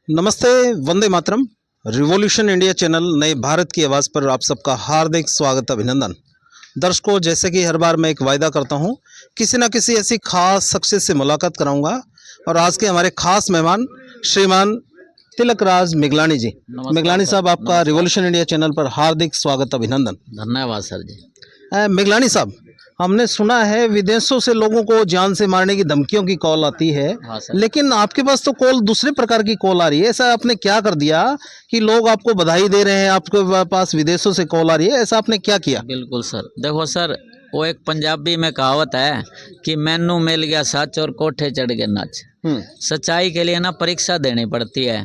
नमस्ते, Vande Mataram. Revolution India channel नए भारत की आवाज़ पर आप सबका हार्दिक स्वागत, अभिनंदन। दर्शकों, जैसे कि हर बार मैं एक वायदा करता हूं, किसी ना किसी ऐसी खास शख्सियत से मुलाकात कराऊंगा और आज के हमारे खास मेहमान श्रीमान तिलकराज मिगलानी जी। मिगलानी साहब, आपका रिवॉल्यूशन इंडिया चैनल पर हार्दिक स्वागत, अभिनंदन। धन्यवाद सर जी। मिगलानी साहब, हमने सुना है विदेशों से लोगों को जान से मारने की धमकियों की कॉल आती है, हाँ सर। लेकिन आपके पास तो कॉल दूसरे प्रकार की कॉल आ रही है। ऐसा आपने क्या कर दिया कि लोग आपको बधाई दे रहे हैं, आपके पास विदेशों से कॉल आ रही है? ऐसा आपने क्या किया? बिल्कुल सर, देखो सर, वो एक पंजाबी में कहावत है कि मैनू मिल गया सच और कोठे चढ़ गए नच। सच्चाई के लिए ना परीक्षा देनी पड़ती है,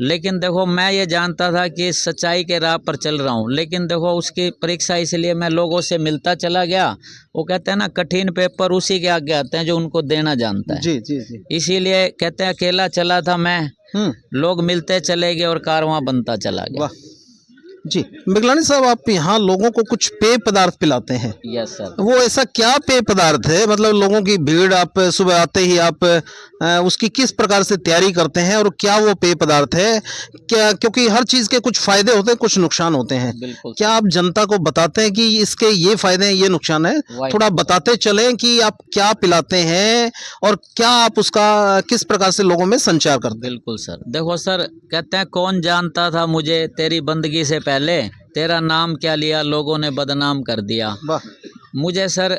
लेकिन देखो मैं ये जानता था कि सच्चाई के राह पर चल रहा हूँ, लेकिन देखो उसकी परीक्षा इसलिए मैं लोगों से मिलता चला गया। वो कहते हैं ना, कठिन पेपर उसी के आगे आते हैं जो उनको देना जानता है। जी जी जी। इसीलिए कहते हैं अकेला चला था मैं, लोग मिलते चले गए और कारवां बनता चला गया। वाह जी। मिगलानी साहब, आप यहाँ लोगों को कुछ पेय पदार्थ पिलाते हैं। Yes sir. वो ऐसा क्या पेय पदार्थ है? मतलब लोगों की भीड़, आप सुबह आते ही आप उसकी किस प्रकार से तैयारी करते हैं और क्या वो पेय पदार्थ है? क्या, क्योंकि हर चीज़ के कुछ फायदे होते हैं, कुछ नुकसान होते हैं। बिल्कुल। क्या आप जनता को बताते हैं कि इसके ये फायदे हैं, ये नुकसान है? थोड़ा बताते चलें कि आप क्या पिलाते हैं और क्या आप उसका किस प्रकार से लोगों में संचार करते हैं? बिल्कुल सर, देखो सर, कहते हैं कौन जानता था मुझे तेरी बंदगी से पहले, तेरा नाम क्या लिया लोगों ने बदनाम कर दिया। वाह। मुझे सर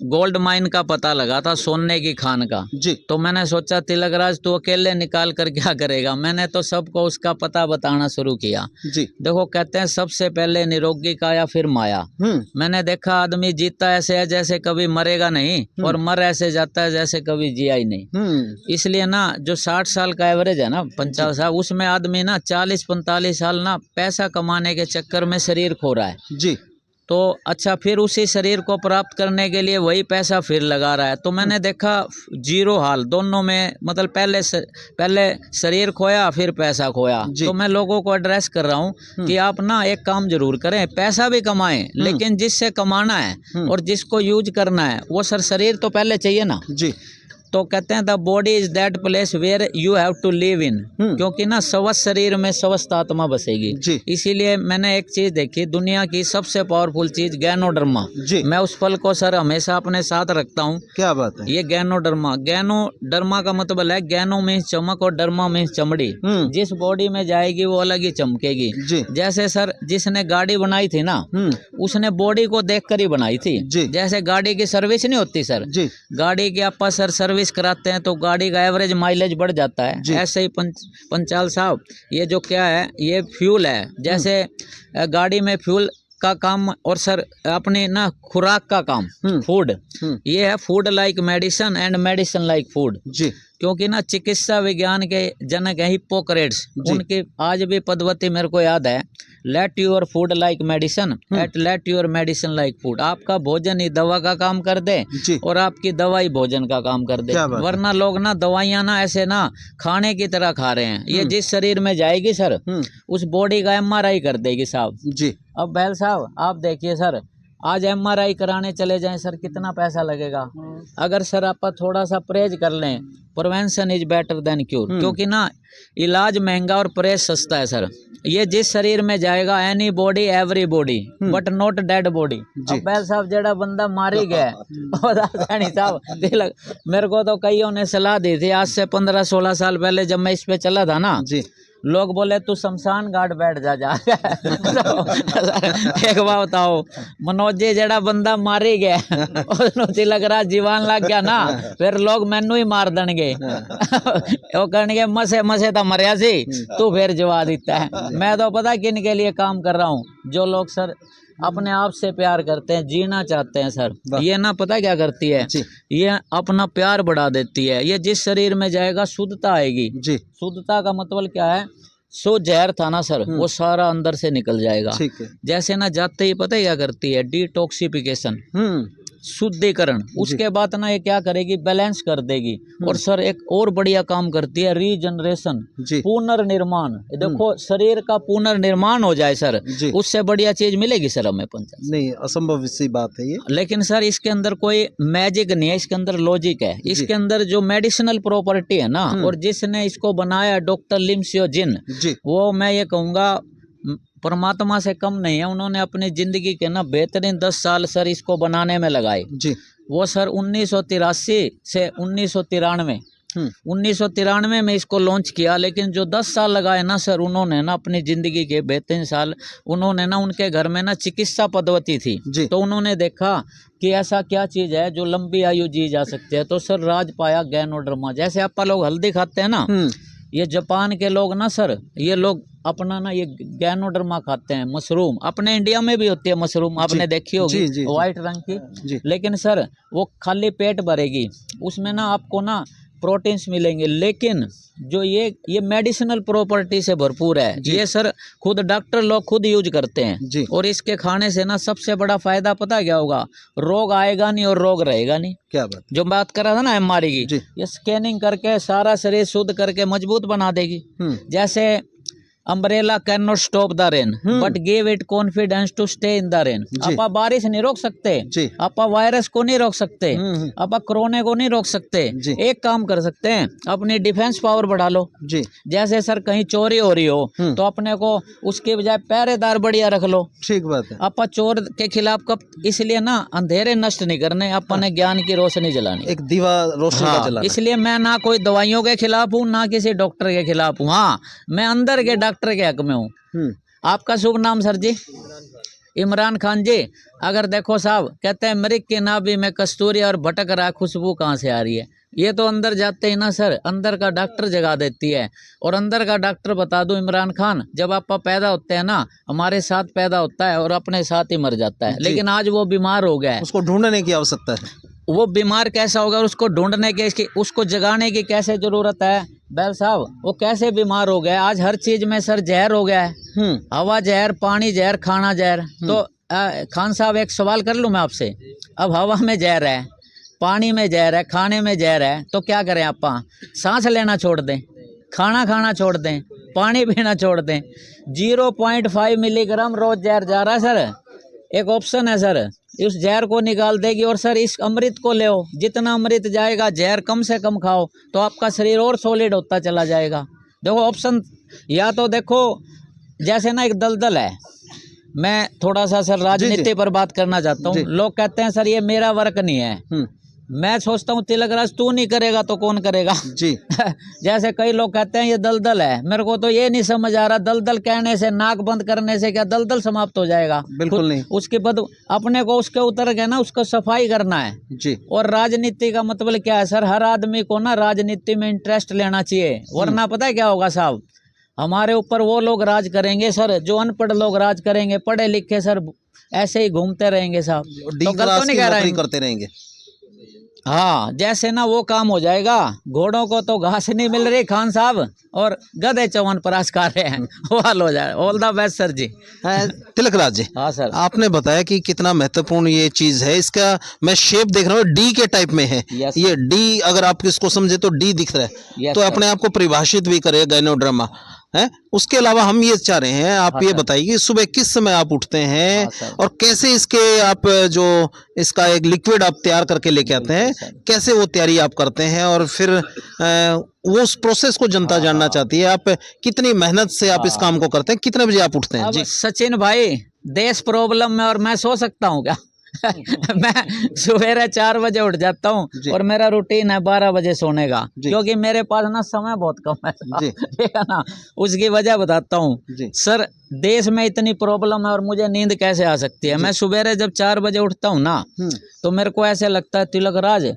गोल्ड माइन का पता लगा था, सोने की खान का जी। तो मैंने सोचा तिलकराज तू अकेले निकाल कर क्या करेगा। मैंने तो सबको उसका पता बताना शुरू किया। जी। देखो कहते हैं सबसे पहले निरोगी काया फिर माया। मैंने देखा आदमी जीता ऐसे है जैसे कभी मरेगा नहीं, और मर ऐसे जाता है जैसे कभी जिया ही नहीं। इसलिए ना जो 60 साल का एवरेज है ना, 50 साल, उसमें आदमी ना 40-45 साल ना पैसा कमाने के चक्कर में शरीर खो रहा है। जी। तो अच्छा, फिर उसी शरीर को प्राप्त करने के लिए वही पैसा फिर लगा रहा है। तो मैंने देखा जीरो हाल दोनों में, मतलब पहले शरीर खोया फिर पैसा खोया। तो मैं लोगों को एड्रेस कर रहा हूँ कि आप ना एक काम जरूर करें, पैसा भी कमाएं, लेकिन जिससे कमाना है और जिसको यूज करना है वो सर शरीर तो पहले चाहिए ना जी। तो कहते हैं the body is that place where you have to live in, क्योंकि ना स्वस्थ शरीर में स्वस्थ आत्मा बसेगी। इसीलिए मैंने एक चीज देखी, दुनिया की सबसे पावरफुल चीज गैनोडर्मा। मैं उस फल को सर हमेशा अपने साथ रखता हूँ। क्या बात है? ये गैनोडर्मा का मतलब है गैनो में चमक और डर्मा में चमड़ी। जिस बॉडी में जाएगी वो अलग ही चमकेगी। जैसे सर जिसने गाड़ी बनाई थी ना, उसने बॉडी को देख कर ही बनाई थी। जैसे गाड़ी की सर्विस नहीं होती सर, गाड़ी की आप सर सर्विस कराते हैं तो गाड़ी का एवरेज माइलेज बढ़ जाता है। ऐसे ही पंचाल साहब, ये जो क्या है, ये फ्यूल है। जैसे गाड़ी में फ्यूल का काम और सर अपनी ना खुराक का काम फूड, ये है food like medicine and medicine like food. क्योंकि ना चिकित्सा विज्ञान के जनक है हिप्पोक्रेट्स, उनकी आज भी पद्धति मेरे को याद है, let your food like medicine eight let your medicine like food. आपका भोजन ही दवा का काम कर दे और आपकी दवाई भोजन का काम कर दे। वरना लोग ना दवाइयाँ ना ऐसे ना खाने की तरह खा रहे हैं। ये जिस शरीर में जाएगी सर उस बॉडी का MRI कर देगी साहब जी। अब बैल साहब आप देखिए सर, आज MRI कराने चले जाएं सर कितना पैसा लगेगा। अगर सर आप थोड़ा सा परहेज कर लें, prevention is better than cure, क्योंकि ना इलाज महंगा और परहेज सस्ता है सर। ये जिस शरीर में जाएगा, any body every body but not dead body. अब बैल साहब जेड़ा बंदा मारी गया साहब, मेरे को तो कईयों ने सलाह दी थी आज से 15-16 साल पहले, जब मैं इस पे चला था ना जी, लोग बोले तू शमशान घाट बैठ जा एक बात बताओ, मनोज जी जेड़ा बंदा मारी गया तिलकराज जीवान लग गया ना, फिर लोग मैनू ही मार देंगे वो कहने मसे मसे तो मरिया सी तू फिर जवा देता है। मैं तो पता किन के लिए काम कर रहा हूँ, जो लोग सर अपने आप से प्यार करते हैं, जीना चाहते हैं सर। ये ना पता क्या करती है, ये अपना प्यार बढ़ा देती है। ये जिस शरीर में जाएगा शुद्धता आएगी जी। शुद्धता का मतलब क्या है, सो जहर था ना सर वो सारा अंदर से निकल जाएगा। जैसे ना जाते ही पता है क्या करती है, डिटॉक्सिफिकेशन। शुद्धिकरण, उसके बाद ना ये क्या करेगी, बैलेंस कर देगी। और सर एक और बढ़िया काम करती है, रीजनरेशन, पुनर्निर्माण। देखो शरीर का पुनर्निर्माण हो जाए सर, उससे बढ़िया चीज मिलेगी सर हमें पंचायत नहीं, असंभव सी बात है ये। लेकिन सर इसके अंदर कोई मैजिक नहीं है, इसके अंदर लॉजिक है। इसके अंदर जो मेडिसिनल प्रॉपर्टी है ना, और जिसने इसको बनाया डॉक्टर लिम सियो जिन, वो मैं ये कहूँगा परमात्मा से कम नहीं है। उन्होंने अपनी जिंदगी के ना बेहतरीन 10 साल सर इसको बनाने में लगाए। वो सर 1983 से 1993 में इसको लॉन्च किया, लेकिन जो 10 साल लगाए ना सर, उन्होंने ना अपनी जिंदगी के बेहतरीन साल, उन्होंने ना उनके घर में ना चिकित्सा पद्धति थी, तो उन्होंने देखा कि ऐसा क्या चीज है जो लंबी आयु जी जा सकते हैं। तो सर राज पाया गैनोडर्मा। जैसे आप लोग हल्दी खाते हैं ना, ये जापान के लोग ना सर, ये लोग अपना ना ये गैनोडर्मा खाते हैं, मशरूम। अपने इंडिया में भी होती है मशरूम, आपने देखी होगी, व्हाइट रंग की। लेकिन सर वो खाली पेट भरेगी, उसमें ना आपको ना प्रोटीन्स मिलेंगे, लेकिन जो ये मेडिसिनल प्रॉपर्टी से भरपूर है। ये सर खुद डॉक्टर लोग खुद यूज करते हैं। और इसके खाने से ना सबसे बड़ा फायदा पता क्या होगा, रोग आएगा नहीं और रोग रहेगा नहीं। क्या बात, जो बात कर रहा था ना एमआरआई की, ये स्कैनिंग करके सारा शरीर शुद्ध करके मजबूत बना देगी। जैसे umbrella can not stop the rain but give it confidence to stay in the rain. आप बारिश नहीं रोक सकते, आप वायरस को नहीं रोक सकते, आप कोरोना को नहीं रोक सकते। एक काम कर सकते हैं, अपनी डिफेंस पावर बढ़ा लो। जैसे सर कहीं चोरी हो रही हो तो अपने को उसके बजाय पहरेदार बढ़िया रख लो। ठीक बात है। आप चोर के खिलाफ कब, इसलिए ना अंधेरे नष्ट नहीं करने, अपने ज्ञान की रोशनी जलानी, एक दीवा रोशनी का जलाना। इसलिए मैं ना कोई दवाइयों के खिलाफ हूँ, ना किसी डॉक्टर के खिलाफ हूँ। हाँ, मैं अंदर के डॉक्टर के हक में हूँ। आपका शुभ नाम सर जी? इमरान खान जी। अगर देखो साहब, कहते हैं मृग के नाभि में कस्तूरी और भटक रहा, खुशबू कहाँ से आ रही है? ये तो अंदर जाते ही ना सर, अंदर का डॉक्टर जगा देती है। और अंदर का डॉक्टर बता दूं इमरान खान, जब आप पैदा होते हैं ना, हमारे साथ पैदा होता है और अपने साथ ही मर जाता है। लेकिन आज वो बीमार हो गया है, उसको ढूंढने की आवश्यकता है। वो बीमार कैसा होगा, उसको ढूंढने के, उसको जगाने की कैसे जरूरत है? बैल साहब, वो कैसे बीमार हो गया? आज हर चीज में सर जहर हो गया है। हवा जहर, पानी जहर, खाना जहर। तो खान साहब एक सवाल कर लूं मैं आपसे, अब हवा में जहर है, पानी में जहर है, खाने में जहर है, तो क्या करें? आप सांस लेना छोड़ दें, खाना खाना छोड़ दें, पानी पीना छोड़ दें। 0.5 मिलीग्राम रोज जहर जा रहा है सर। एक ऑप्शन है सर, इस जहर को निकाल देगी। और सर इस अमृत को ले, जितना अमृत जाएगा, जहर कम से कम खाओ, तो आपका शरीर और सॉलिड होता चला जाएगा। देखो ऑप्शन, या तो देखो जैसे ना एक दलदल है। मैं थोड़ा सा सर राजनीति पर बात करना चाहता हूँ। लोग कहते हैं सर ये मेरा वर्क नहीं है। मैं सोचता हूँ तिलक राज तू नहीं करेगा तो कौन करेगा जी। जैसे कई लोग कहते हैं ये दलदल है, मेरे को तो ये नहीं समझ आ रहा, दलदल कहने से, नाक बंद करने से क्या दलदल समाप्त हो जाएगा? बिल्कुल नहीं। उसके बाद अपने को उसके उतर गए ना, उसको सफाई करना है जी। और राजनीति का मतलब क्या है सर? हर आदमी को ना राजनीति में इंटरेस्ट लेना चाहिए, वरना पता है क्या होगा साहब? हमारे ऊपर वो लोग राज करेंगे सर, जो अनपढ़ लोग राज करेंगे। पढ़े लिखे सर ऐसे ही घूमते रहेंगे साहब, तो गलत तो नहीं कह रहा है, करते रहेंगे। हाँ, जैसे ना वो काम हो जाएगा। घोड़ों को तो घास नहीं मिल रही खान साहब, और गधे चौवन परास खा रहे हैं, वो हाल हो जाए। ऑल द बेस्ट सर जी। तिलक राज जी, हाँ सर, आपने बताया कि कितना महत्वपूर्ण ये चीज है। इसका मैं शेप देख रहा हूँ, डी के टाइप में है। ये डी, अगर आप इसको समझे तो डी दिख रहा है, तो अपने आप को परिभाषित भी करे गैनोडर्मा है। उसके अलावा हम ये चाह रहे हैं, आप ये बताइए सुबह किस समय आप उठते हैं और कैसे इसके आप जो इसका एक लिक्विड आप तैयार करके लेके आते हैं, कैसे वो तैयारी आप करते हैं, और फिर वो उस प्रोसेस को जनता जानना चाहती है। आप कितनी मेहनत से आप इस काम को करते हैं, कितने बजे आप उठते हैं? जी सचिन भाई, देश प्रॉब्लम में और मैं सो सकता हूँ क्या? मैं सवेरे 4 बजे उठ जाता हूँ और मेरा रूटीन है 12 बजे सोने का, क्योंकि मेरे पास ना समय बहुत कम है, ठीक है ना। उसकी वजह बताता हूँ सर, देश में इतनी प्रॉब्लम है और मुझे नींद कैसे आ सकती है? मैं सवेरे जब 4 बजे उठता हूँ ना, तो मेरे को ऐसे लगता है तिलक राज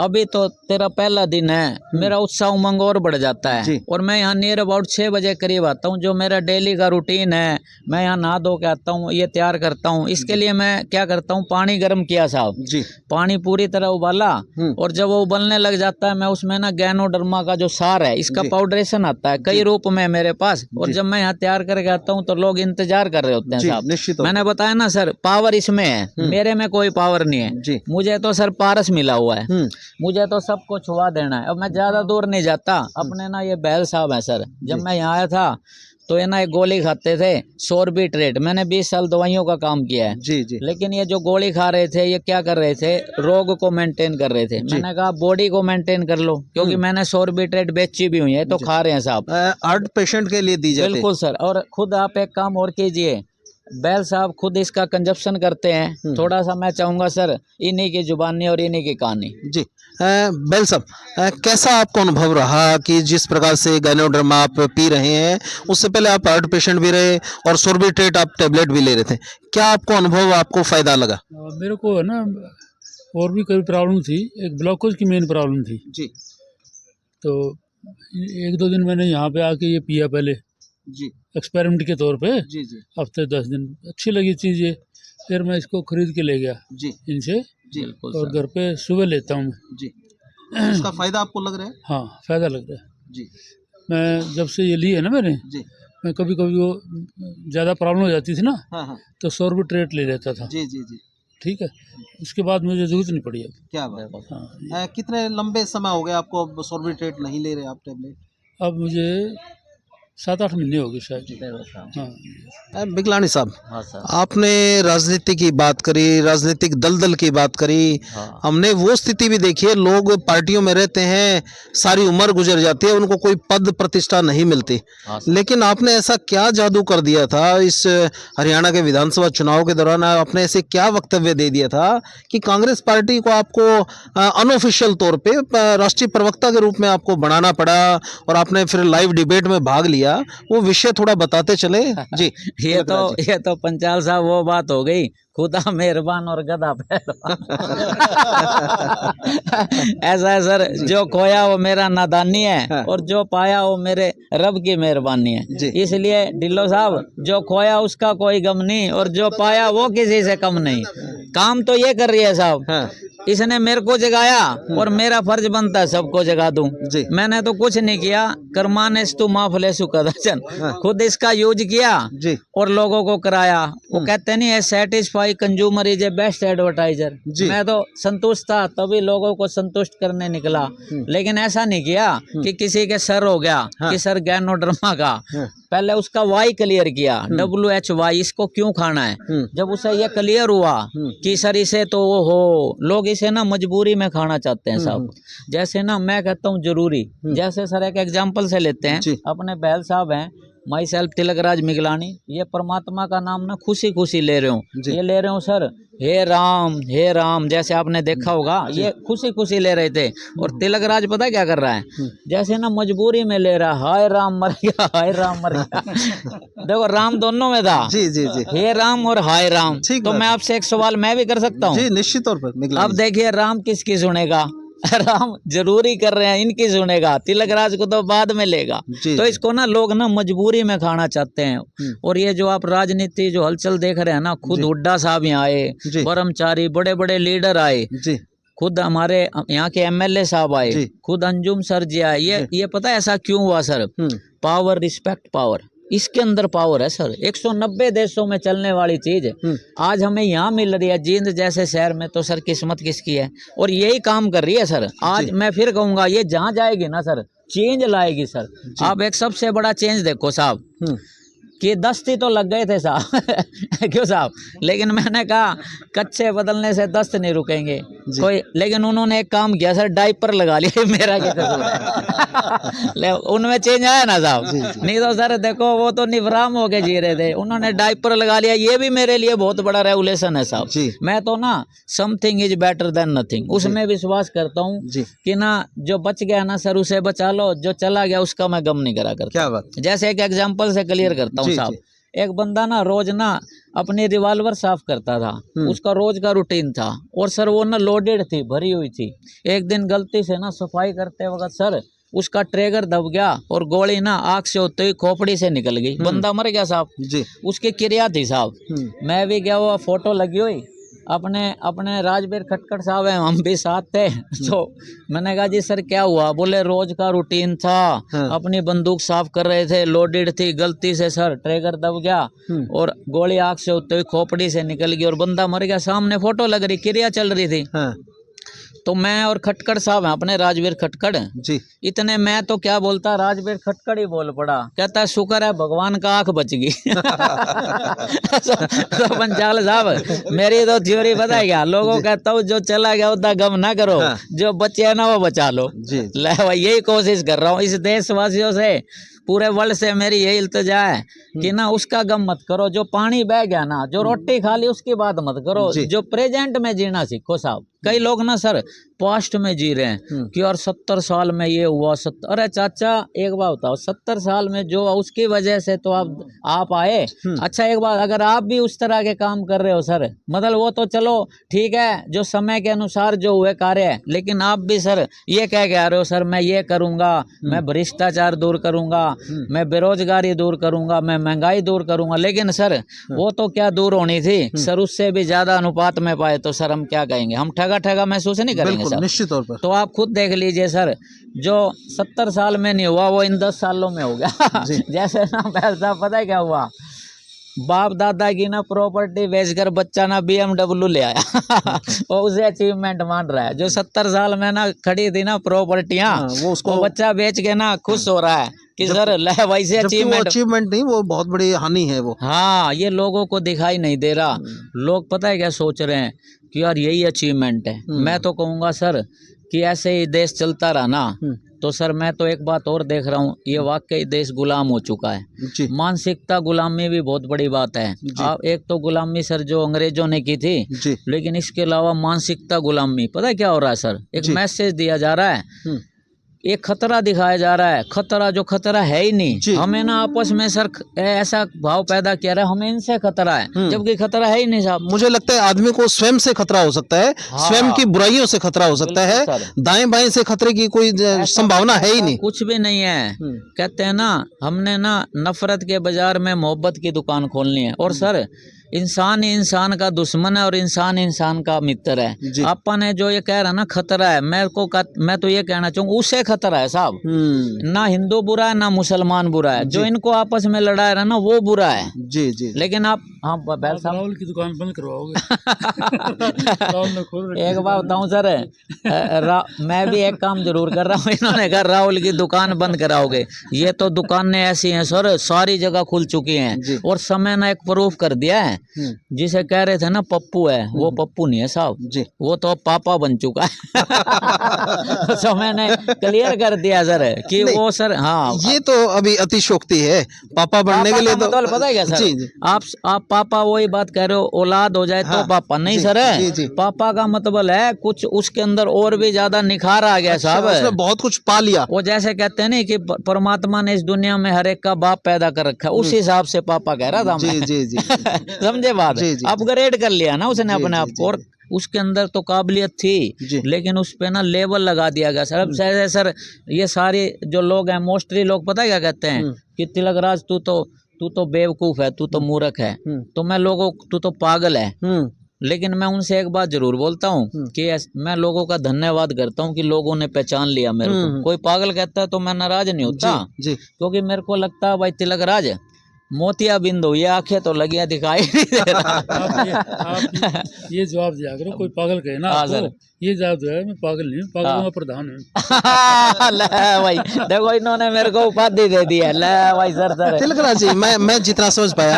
अभी तो तेरा पहला दिन है, मेरा उत्साह उमंग और बढ़ जाता जी। है। और मैं यहाँ नियर अबाउट 6 बजे करीब आता हूँ। जो मेरा डेली का रूटीन है, मैं यहाँ नहा धो के आता हूँ, ये तैयार करता हूँ। इसके लिए मैं क्या करता हूँ, पानी गर्म किया साहब जी। पानी पूरी तरह उबाला, और जब वो उबलने लग जाता है मैं उसमें ना गैनोडर्मा का जो सार है इसका जी। पाउडरेशन आता है कई रूप में मेरे पास। और जी। जब मैं यहाँ तैयार करके आता हूँ तो लोग इंतजार कर रहे होते हैं जी, साहब। निश्चित तौर मैंने बताया ना सर, पावर इसमें है, मेरे में कोई पावर नहीं है। जी। मुझे तो सर पारस मिला हुआ है, मुझे तो सबको छुआ देना है। अब मैं ज्यादा दूर नहीं जाता। अपने ना ये बैल साहब है सर, जब मैं यहाँ आया था तो ये ना एक गोली खाते थे सोर्बिट्रेट। मैंने 20 साल दवाइयों का काम किया है। जी। जी। लेकिन ये जो गोली खा रहे थे ये क्या कर रहे थे, रोग को मेंटेन कर रहे थे। मैंने कहा बॉडी को मेंटेन कर लो, क्योंकि मैंने सोर्बिट्रेट बेची भी हुई है, तो खा रहे हैं साहब। हार्ट पेशेंट के लिए दी जाती है। बिल्कुल सर। और खुद आप एक काम और कीजिए, बैल साहब खुद इसका कंजप्शन करते हैं। थोड़ा सा मैं चाहूंगा सर, इन्हीं की जुबानी और इन्हीं की कहानी। जी। बैल साहब, कैसा आपको अनुभव रहा कि जिस प्रकार से गैनोडर्मा आप पी रहे हैं, उससे पहले आप हार्ट पेशेंट भी रहे और सोर्बिट्रेट आप टेबलेट भी ले रहे थे, क्या आपको अनुभव, आपको फायदा लगा? मेरे को है ना और भी कोई प्रॉब्लम थी, एक ब्लॉकेज की मेन प्रॉब्लम थी। जी। तो 1-2 दिन मैंने यहाँ पे आके ये पिया पहले, जी। एक्सपेरिमेंट के तौर पे। जी। जी। हफ्ते 10 दिन अच्छी लगी चीज़ ये, फिर मैं इसको खरीद के ले गया जी। इनसे। जी। और घर पे सुबह लेता हूँ मैं। जी। इसका फायदा आपको लग रहा है? हाँ, फ़ायदा लग रहा है। जी। मैं जब से ये ली है ना मैंने, जी। मैं कभी कभी वो ज़्यादा प्रॉब्लम हो जाती थी ना, हाँ। तो सोर्बिट्रेट ले लेता था। जी। जी। जी। ठीक है, उसके बाद मुझे ज़रूरत नहीं पड़ी अब। क्या बात। हाँ, कितने लंबे समय हो गए आपको अब सोर्बिट्रेट नहीं ले रहे आप टेबलेट? अब मुझे 7-8 महीने हो गए शायद। हाँ। बिगलानी साहब, हाँ सर। आपने राजनीति की बात करी, राजनीतिक दलदल की बात करी। हाँ। हमने वो स्थिति भी देखी है, लोग पार्टियों में रहते हैं, सारी उम्र गुजर जाती है, उनको कोई पद प्रतिष्ठा नहीं मिलती। हाँ सर। लेकिन आपने ऐसा क्या जादू कर दिया था इस हरियाणा के विधानसभा चुनाव के दौरान? आपने ऐसे क्या वक्तव्य दे दिया था कि कांग्रेस पार्टी को आपको अनऑफिशियल तौर पे राष्ट्रीय प्रवक्ता के रूप में आपको बनाना पड़ा, और आपने फिर लाइव डिबेट में भाग लिया? वो विषय थोड़ा बताते चले जी। ये तो पंचाल साहब वो बात हो गई, खुदा मेहरबान और गधा पहलवान। ऐसा है सर, जो खोया वो मेरा नादानी है, और जो पाया वो मेरे रब की मेहरबानी है। इसलिए ढिल्लो साहब, जो खोया उसका कोई गम नहीं, और जो पाया वो किसी से कम नहीं। काम तो ये कर रही है साहब, इसने मेरे को जगाया और मेरा फर्ज बनता है सबको जगा दूं। मैंने तो कुछ नहीं किया, कर्माने तू माफले सुकदचन, खुद इसका यूज किया और लोगों को कराया। वो कहते नहीं है, satisfy consumer is a best advertiser. मैं तो संतुष्ट था, तभी लोगों को संतुष्ट करने निकला। लेकिन ऐसा नहीं किया कि किसी के सर हो गया कि सर गैनोडर्मा का, पहले उसका वाई क्लियर किया, WHY, इसको क्यों खाना है। जब उसे ये क्लियर हुआ कि सर इसे तो वो हो, लोग इसे ना मजबूरी में खाना चाहते हैं साहब। जैसे ना मैं कहता हूँ जरूरी, जैसे सर एक एग्जांपल से लेते हैं, अपने बैल साहब हैं, माई सेल्फ तिलकराज मिगलानी, ये परमात्मा का नाम ना खुशी खुशी ले रहे हूँ। ये ले रहे हूँ सर, हे राम, जैसे आपने देखा होगा, ये खुशी खुशी ले रहे थे। और तिलकराज पता क्या कर रहा है, जैसे ना मजबूरी में ले रहा, हाय राम मर गया, हाय राम मर गया। देखो राम दोनों में था, जी। हे राम और हाय राम। तो मैं आपसे एक सवाल मैं भी कर सकता हूँ? जी, निश्चित तौर पर। अब देखिए, राम किसकी सुनेगा? राम जरूरी कर रहे हैं, इनकी सुनेगा, तिलकराज को तो बाद में लेगा। तो इसको ना लोग ना मजबूरी में खाना चाहते हैं। और ये जो आप राजनीति जो हलचल देख रहे हैं ना, खुद हुड्डा साहब यहाँ आए, ब्रह्मचारी बड़े बड़े लीडर आए, खुद हमारे यहाँ के MLA साहब आए, खुद अंजुम सर जी आए। ये पता है ऐसा क्यों हुआ सर? पावर, रिस्पेक्ट, पावर, इसके अंदर पावर है सर। 190 देशों में चलने वाली चीज आज हमें यहाँ मिल रही है जींद जैसे शहर में, तो सर किस्मत किसकी है? और यही काम कर रही है सर। आज मैं फिर कहूंगा, ये जहाँ जाएगी ना सर, चेंज लाएगी सर। आप एक सबसे बड़ा चेंज देखो साहब, कि दस्ती तो लग गए थे साहब। क्यों साहब? लेकिन मैंने कहा कच्चे बदलने से दस्त नहीं रुकेंगे कोई। लेकिन उन्होंने एक काम किया सर, डाइपर लगा लिया। मेरा क्या कसूर है? उनमें चेंज आया ना साहब? नहीं तो सर देखो, वो तो निफराम होके जी रहे थे, उन्होंने डाइपर लगा लिया। ये भी मेरे लिए बहुत बड़ा रेगुलेशन है साहब। मैं तो ना something is better than nothing, उसमें विश्वास करता हूँ कि ना जो बच गया ना सर उसे बचा लो, जो चला गया उसका मैं गम नहीं करा करता। क्या बात। जैसे एक एग्जाम्पल से क्लियर करता हूँ साहब, एक बंदा ना रोज ना अपनी रिवॉल्वर साफ करता था, उसका रोज का रूटीन था। और सर वो ना लोडेड थी, भरी हुई थी। एक दिन गलती से ना सफाई करते वक्त सर उसका ट्रिगर दब गया और गोली ना आँख से होते हुई खोपड़ी से निकल गई। बंदा मर गया साहब जी। उसकी क्रिया थी साहब। मैं भी गया, वो फोटो लगी हुई अपने राजवीर खटखड़ साहब हैं, हम भी साथ थे। तो मैंने कहा जी सर क्या हुआ? बोले रोज का रूटीन था, अपनी बंदूक साफ कर रहे थे, लोडेड थी, गलती से सर ट्रिगर दब गया और गोली आँख से होते हुए खोपड़ी से निकल गई और बंदा मर गया। सामने फोटो लग रही, क्रिया चल रही थी। तो मैं और खटखड़ साहब हैं अपने, राजवीर खटखड़ जी। इतने मैं तो क्या बोलता, राजवीर खटखड़ ही बोल पड़ा, कहता है शुक्र है भगवान का आंख बच गई। तो पंचाल साहब मेरी तो थ्योरी पता है क्या, लोगों कहता हूँ जो चला गया उतना गम ना करो, जो बचे है ना वो बचा लो। ले भाई यही कोशिश कर रहा हूँ इस देशवासियों से, पूरे वर्ल्ड से मेरी यही इल्तिजा है कि ना उसका गम मत करो। जो पानी बह गया ना, जो रोटी खा ली उसकी बात मत करो, जो प्रेजेंट में जीना सीखो साहब। कई लोग ना सर पास्ट में जी रहे हैं कि और 70 साल में ये हुआ, 70। अरे चाचा एक बात बताओ, 70 साल में जो उसकी वजह से तो आप आए। अच्छा एक बात, अगर आप भी उस तरह के काम कर रहे हो सर, मतलब वो तो चलो ठीक है जो समय के अनुसार जो हुए कार्य है, लेकिन आप भी सर ये कह के आ रहे हो सर मैं ये करूंगा, मैं भ्रष्टाचार दूर करूंगा, मैं बेरोजगारी दूर करूंगा, मैं महंगाई दूर करूंगा, लेकिन सर वो तो क्या दूर होनी थी सर, उससे भी ज्यादा अनुपात में पाए तो सर हम क्या कहेंगे, हम ठगा महसूस नहीं करेंगे सर, निश्चित तौर पर। तो आप खुद देख लीजिए सर, जो 70 साल में नहीं हुआ वो इन 10 सालों में हो गया। जैसे ना पैसा पता है क्या हुआ, बाप दादा की ना प्रॉपर्टी बेचकर बच्चा ना BMW ले आया और उसे अचीवमेंट मान रहा है। जो 70 साल में ना खड़ी थी ना प्रॉपर्टियां, वो उसको बच्चा बेच के ना खुश हो रहा है कि सर ले वैसे अचीवमेंट नहीं, वो बहुत बड़ी हानि है वो। हाँ ये लोगों को दिखाई नहीं दे रहा। लोग पता है क्या सोच रहे हैं कि यार यही अचीवमेंट है। मैं तो कहूँगा सर कि ऐसे ही देश चलता रहा ना तो सर मैं तो एक बात और देख रहा हूँ, ये वाकई देश गुलाम हो चुका है। मानसिकता गुलामी भी बहुत बड़ी बात है। आप एक तो गुलामी सर जो अंग्रेजों ने की थी, लेकिन इसके अलावा मानसिकता गुलामी, पता है क्या हो रहा है सर, एक मैसेज दिया जा रहा है, एक खतरा दिखाया जा रहा है, खतरा जो खतरा है ही नहीं। हमें ना आपस में सर ऐसा भाव पैदा किया रहा है हमें इनसे खतरा है, जबकि खतरा है ही नहीं साहब। मुझे लगता है आदमी को स्वयं से खतरा हो सकता है, स्वयं की बुराइयों से खतरा हो सकता है, दाएं बाएं से खतरे की कोई संभावना है ही नहीं, कुछ भी नहीं है। कहते हैं ना हमने ना नफरत के बाजार में मोहब्बत की दुकान खोलनी है, और सर इंसान ही इंसान का दुश्मन है और इंसान इंसान का मित्र है। आपा ने जो ये कह रहा ना खतरा है, मैं तो ये कहना चाहूँगा उसे खतरा है साहब। ना हिंदू बुरा है ना मुसलमान बुरा है, जो इनको आपस में लड़ा रहा ना वो बुरा है। जी। लेकिन आप राहुल की दुकान बंद करवाओगे। एक बात बताऊँ सर, मैं भी एक काम जरूर कर रहा हूँ। इन्होंने कहा राहुल की दुकान बंद कराओगे, ये तो दुकानें ऐसी हैं सर सारी जगह खुल चुकी हैं, और समय ने एक प्रूफ कर दिया है। जिसे कह रहे थे ना पप्पू है, वो पप्पू नहीं है साहब जी, वो तो पापा बन चुका है। समय ने क्लियर कर दिया सर कि वो सर हाँ ये तो अभी अतिशोक्ति है पापा बनने के लिए, तो पता है क्या सर, जी। आप पापा वही बात कह रहे हो, औलाद हो जाए तो पापा नहीं सर है। पापा का मतलब है कुछ उसके अंदर और भी ज्यादा निखार आ गया साहब, उसमें बहुत कुछ पा लिया। वो जैसे कहते हैं ना कि परमात्मा ने इस दुनिया में हर एक का बाप पैदा कर रखा है, उस हिसाब से पापा कह रहा था मैं। जी। समझे बात, अपग्रेड कर लिया ना उसने अपने आप को, और उसके अंदर तो काबिलियत थी लेकिन उस पे ना लेबल लगा दिया गया सर। अब सर ये सारे जो लोग हैं मोस्टली लोग पता है क्या कहते हैं कि तिलकराज तू तो बेवकूफ है, तू तो मूर्ख है, तो मैं लोगों तू तो पागल है। लेकिन मैं उनसे एक बात जरूर बोलता हूँ कि मैं लोगों का धन्यवाद करता हूँ कि लोगों ने पहचान लिया मेरे को। कोई पागल कहता है तो मैं नाराज नहीं होता, क्योंकि मेरे को लगता है भाई तिलकराज मोतिया बिंदु, ये आंखें तो लगिया दिखाई नहीं दे रहा। आप ये जवाब दिया करो, कोई पागल कहे ना आपको, ये जवाब दिया मैं पागल नहीं हूँ, पागलों का प्रधान हूँ। ले भाई देखो इन्होंने मेरे को उपाधि दे दी है। ले भाई सर तिलकराज जी, मैं जितना समझ पाया,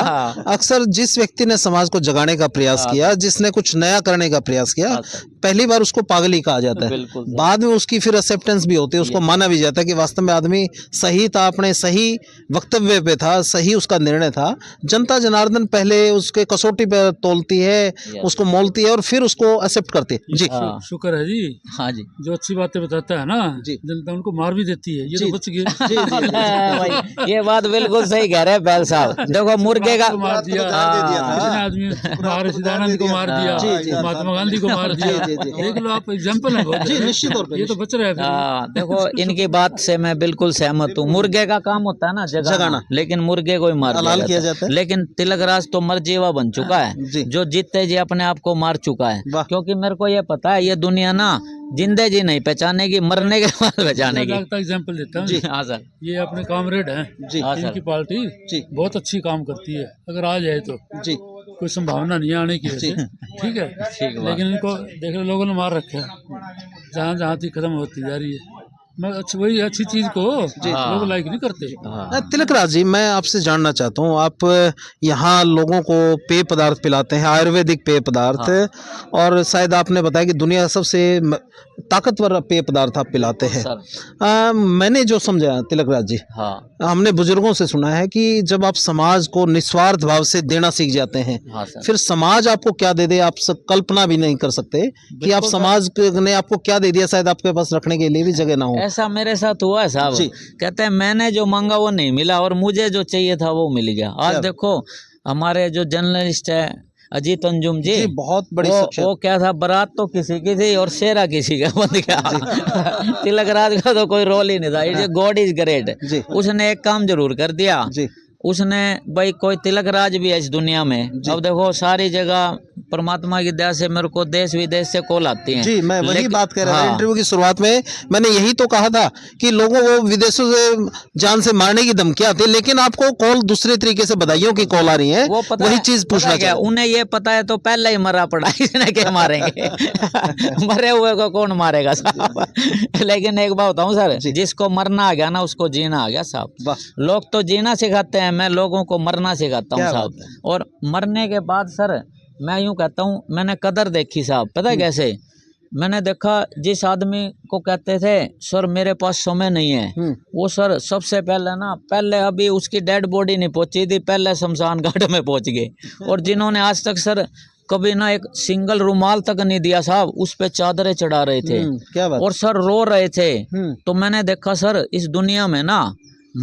अक्सर जिस व्यक्ति ने समाज को जगाने का प्रयास किया, जिसने कुछ नया करने का प्रयास किया, पहली बार उसको पागल ही कहा जाता है, बाद में उसकी फिर एक्सेप्टेंस भी होती है, उसको माना भी जाता है कि वास्तव में आदमी सही था, अपने सही वक्तव्य पे था, सही उसका निर्णय था, जनता जनार्दन पहले उसके कसौटी पे तोलती है, उसको मोलती है और फिर उसको एक्सेप्ट करती है। जी हाँ। शुक्र है जी। हाँ जी। जो अच्छी बातें बताता है ना जी। जनता उनको मार भी देती है, ये जी, तो बच गए। जी, जी, भाई ये बात बिल्कुल सही कह रहे हैं बैल साहब। देखो मुर्गे का मार दिया, कितने आदमी कुमार सिद्धानंद को मार दिया, महात्मा गांधी को मार दिया। देख लो आप, एग्जाम्पल है बहुत। जी, निश्चित तौर पे ये तो बच रहा है फिर। हाँ, देखो इनकी बात से मैं बिल्कुल सहमत हूँ। मुर्गे का काम होता है ना जगाना, लेकिन मुर्गे को ही मार हलाल दिया किया जाता जाता है। है। लेकिन तिलकराज तो मरजीवा बन चुका है, जी। जो जीतते जी अपने आप को मार चुका है। वाह। क्योंकि मेरे को ये पता है ये दुनिया ना जिंदे जी नहीं पहचानेगी, मरने के बाद पहचानेगी। एग्जाम्पल देता हूँ जी हाँ सर। ये अपने कामरेड हैं जी। हाँ सर। इनकी पार्टी जी। बहुत अच्छी काम करती है, अगर आ जाए तो जी। कोई संभावना नहीं है आने की वैसे, ठीक है। ठीक है। लेकिन इनको देख लो लोगों ने मार रखा है, जहाँ जहाँ थी खत्म होती जा रही है। मैं वही अच्छी चीज को लोग लाइक नहीं करते। तिलकराज जी, मैं आपसे जानना चाहता हूँ, आप यहाँ लोगों को पेय पदार्थ पिलाते हैं, आयुर्वेदिक पेय पदार्थ, और शायद आपने बताया कि दुनिया का सबसे ताकतवर पेय पदार्थ आप पिलाते हैं। मैंने जो समझा तिलकराज जी, हाँ हमने बुजुर्गों से सुना है कि जब आप समाज को निस्वार्थ भाव से देना सीख जाते हैं, हाँ सर। फिर समाज आपको क्या दे दे आप कल्पना भी नहीं कर सकते कि आप समाज ने आपको क्या दे दिया, शायद आपके पास रखने के लिए भी जगह ना हो। ऐसा मेरे साथ हुआ है साहब। कहते हैं मैंने जो मांगा वो नहीं मिला और मुझे जो चाहिए था वो मिल गया। आज देखो हमारे जो जर्नलिस्ट है अजीत अंजुम जी, बहुत बड़ी वो क्या था, बारात तो किसी की थी और शेरा किसी का बन गया। तिलकराज का तो कोई रोल ही नहीं था। It God is great. उसने एक काम जरूर कर दिया, उसने भाई कोई तिलकराज भी है इस दुनिया में। अब देखो सारी जगह परमात्मा की दया से मेरे को देश विदेश से कॉल आती हैं। जी, मैं वही बात कर रहा था। इंटरव्यू की शुरुआत में मैंने यही तो कहा था कि लोगों को विदेशों से जान से मारने की धमकियां आती है, लेकिन आपको कॉल दूसरे तरीके से बधाइयों की कॉल आ रही है। वही चीज पूछना क्या, उन्हें ये पता है तो पहले ही मरा पड़ा, इसने क्या मारेंगे। मरे हुए को कौन मारेगा साहब। लेकिन एक बात बताऊं सर, जिसको मरना आ गया ना उसको जीना आ गया साहब। लोग तो जीना सिखाते हैं, मैं लोगों को मरना सिखाता हूँ साहब। और मरने के बाद सर मैं यूं कहता हूँ मैंने कदर देखी साहब। पता है कैसे? मैंने देखा जिस आदमी को कहते थे सर मेरे पास समय नहीं है, वो सर सबसे पहले अभी उसकी डेड बॉडी नहीं पहुंची थी, पहले शमशान घाट में पहुंच गए। और जिन्होंने आज तक सर कभी ना एक सिंगल रुमाल तक नहीं दिया साहब, उस पे चादरें चढ़ा रहे थे। क्या बात? और सर रो रहे थे। तो मैंने देखा सर इस दुनिया में ना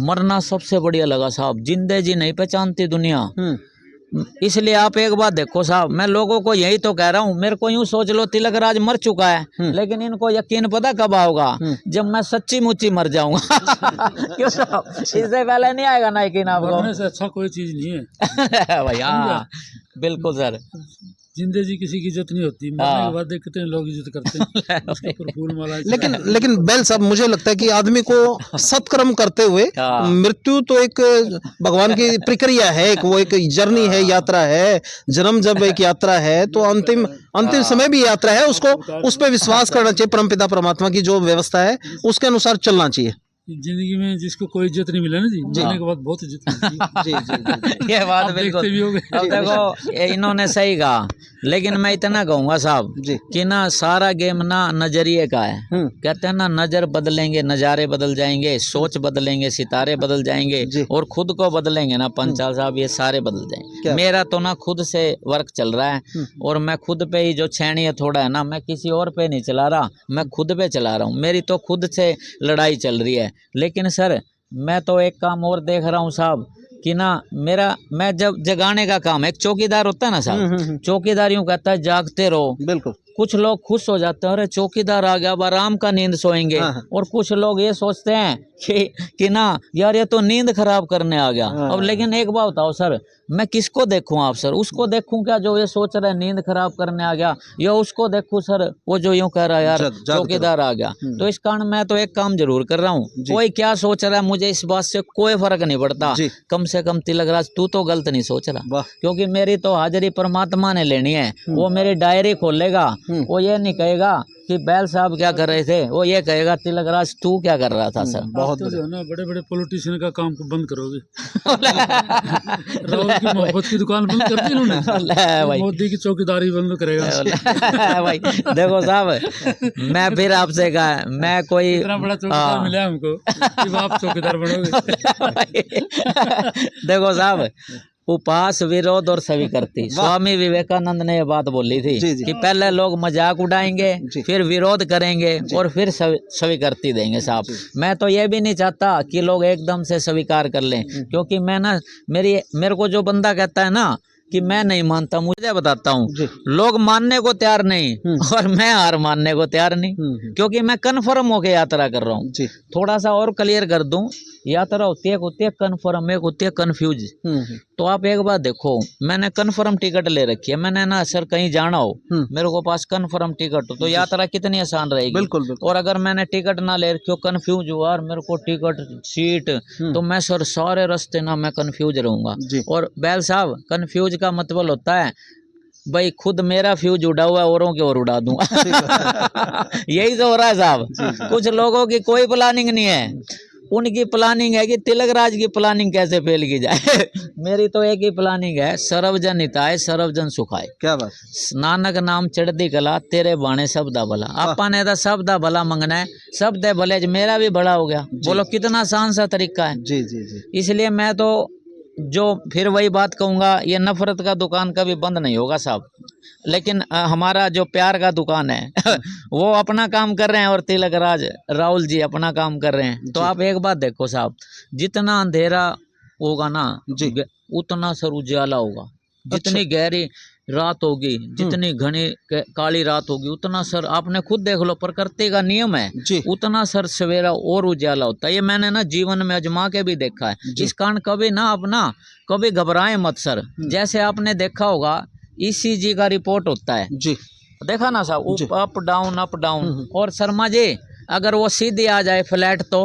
मरना सबसे बढ़िया लगा साहब। जिंदे जी नहीं पहचानती दुनिया। इसलिए आप एक बात देखो साहब, मैं लोगों को यही तो कह रहा हूँ, मेरे को यूं सोच लो तिलकराज मर चुका है, लेकिन इनको यकीन पता कब होगा, जब मैं सच्ची मुच्ची मर जाऊंगा। क्यों साहब? इससे पहले नहीं आएगा ना यकीन आपको। मरने से अच्छा कोई चीज नहीं है भैया। बिल्कुल सर। जिंदे जी किसी की इज्जत नहीं होती, मरने के बाद देख कितने लोग इज्जत करते हैं। उसके ऊपर फूल माला। लेकिन बैल साहब, मुझे लगता है कि आदमी को सत्कर्म करते हुए मृत्यु तो एक भगवान की प्रक्रिया है, वो एक जर्नी है, यात्रा है। जन्म जब एक यात्रा है तो अंतिम समय भी यात्रा है। उसको उस पर विश्वास करना चाहिए। परमपिता परमात्मा की जो व्यवस्था है उसके अनुसार चलना चाहिए। जिंदगी में जिसको कोई इज्जत नहीं मिला ना जी, मरने के बाद बहुत इज्जत मिलती है। ये बात बिल्कुल। अब देखो इन्होंने सही कहा, लेकिन मैं इतना कहूंगा साहब कि ना सारा गेम ना नजरिए का है। कहते हैं ना नजर बदलेंगे नजारे बदल जाएंगे, सोच बदलेंगे सितारे बदल जाएंगे, और खुद को बदलेंगे ना पंचाल साहब ये सारे बदल जाएंगे। मेरा तो ना खुद से वर्क चल रहा है, और मैं खुद पे ही जो छेनी है थोड़ा है ना, मैं किसी और पे नहीं चला रहा, मैं खुद पे चला रहा हूँ। मेरी तो खुद से लड़ाई चल रही है। लेकिन सर मैं तो एक काम और देख रहा हूँ साहब कि ना मैं जब जगाने का काम है, एक चौकीदार होता है ना साहब, चौकीदार यूं कहता है जागते रहो। बिल्कुल। कुछ लोग खुश हो जाते हैं, अरे चौकीदार आ गया, अब आराम का नींद सोएंगे। और कुछ लोग ये सोचते हैं कि ना यार ये तो नींद खराब करने आ गया। अब लेकिन एक बात बताओ सर, मैं किसको देखूं आप सर? उसको देखूं क्या जो ये सोच रहा है नींद खराब करने आ गया, या उसको देखूं सर वो जो यूं कह रहा है यार चौकीदार आ गया? तो इस कारण मैं तो एक काम जरूर कर रहा हूँ, कोई क्या सोच रहा है मुझे इस बात से कोई फर्क नहीं पड़ता। कम से कम तिलकराज तू तो गलत नहीं सोच रहा, क्योंकि मेरी तो हाजिरी परमात्मा ने लेनी है। वो मेरी डायरी खोलेगा, वो ये नहीं कहेगा कि कि बैल साहब क्या कर रहे थे, वो ये कहेगा तिलकराज तू क्या कर रहा था सर। बहुत तो जो है ना बड़े बड़े पॉलिटिशियन का काम को बंद करोगे। राहुल की मोहब्बत की दुकान बंद कर दी इन्होंने, मोदी की चौकीदारी बंद करेगा भाई देखो साहब, मैं फिर आपसे कहा, मैं कोई इतना बड़ा चौकीदार मिला हमको कि आप चौकीदार बनोगे। देखो साहब, उपहास, विरोध और स्वीकृति, स्वामी विवेकानंद ने ये बात बोली थी कि पहले लोग मजाक उड़ाएंगे, फिर विरोध करेंगे और फिर स्वीकृति देंगे साहब। मैं तो ये भी नहीं चाहता कि लोग एकदम से स्वीकार कर लें, क्योंकि मैं ना मेरे को जो बंदा कहता है ना कि मैं नहीं मानता, मुझे बताता हूँ लोग मानने को तैयार नहीं और मैं हार मानने को तैयार नहीं, क्योंकि मैं कन्फर्म होके यात्रा कर रहा हूँ। थोड़ा सा और क्लियर कर दूं, यात्रा होती है कन्फर्म, एक होती है कन्फ्यूज। तो आप एक बात देखो, मैंने कन्फर्म टिकट ले रखी है, मैंने ना सर कहीं जाना हो, मेरे को पास कन्फर्म टिकट हो तो यात्रा कितनी आसान रहेगी। बिल्कुल। और अगर मैंने टिकट ना ले रखी हो, कन्फ्यूज हुआ और मेरे को टिकट सीट, तो मैं सर सारे रास्ते ना मैं कन्फ्यूज रहूंगा। और बैल साहब, कन्फ्यूज का मतलब होता है भाई खुद मेरा फ्यूज उड़ा हुआ है, औरों के और उड़ा दूंगा। यही तो हो रहा है साहब। कुछ लोगों की कोई प्लानिंग नहीं है, उनकी प्लानिंग है कि तिलकराज की प्लानिंग कैसे फेल की जाए। मेरी तो एक ही प्लानिंग है, सर्वजन हिताय सर्वजन सुखाय। क्या बात। नानक नाम चढ़ती कला, तेरे बाणे सबदा भला। आपा ने तो सबदा भला मंगना है, सब दे भले, मेरा भी बड़ा हो गया। बोलो कितना आसान सा तरीका है। जी जी जी। इसलिए मैं तो जो फिर वही बात कहूंगा, ये नफरत का दुकान कभी बंद नहीं होगा साहब, लेकिन हमारा जो प्यार का दुकान है वो अपना काम कर रहे हैं और तिलकराज राहुल जी अपना काम कर रहे हैं। तो आप एक बात देखो साहब, जितना अंधेरा होगा ना उतना सर उजाला होगा, जितनी गहरी रात होगी, जितनी घनी काली रात होगी, उतना सर आपने खुद देख लो, प्रकृति का नियम है, उतना सर सवेरा और उजाला होता है। ये मैंने ना जीवन में अजमा के भी देखा है। इस कारण कभी ना अपना कभी घबराए मत सर। जैसे आपने देखा होगा ECG का रिपोर्ट होता है जी, देखा ना साहब, अप डाउन। और शर्मा जी अगर वो सीधी आ जाए फ्लैट तो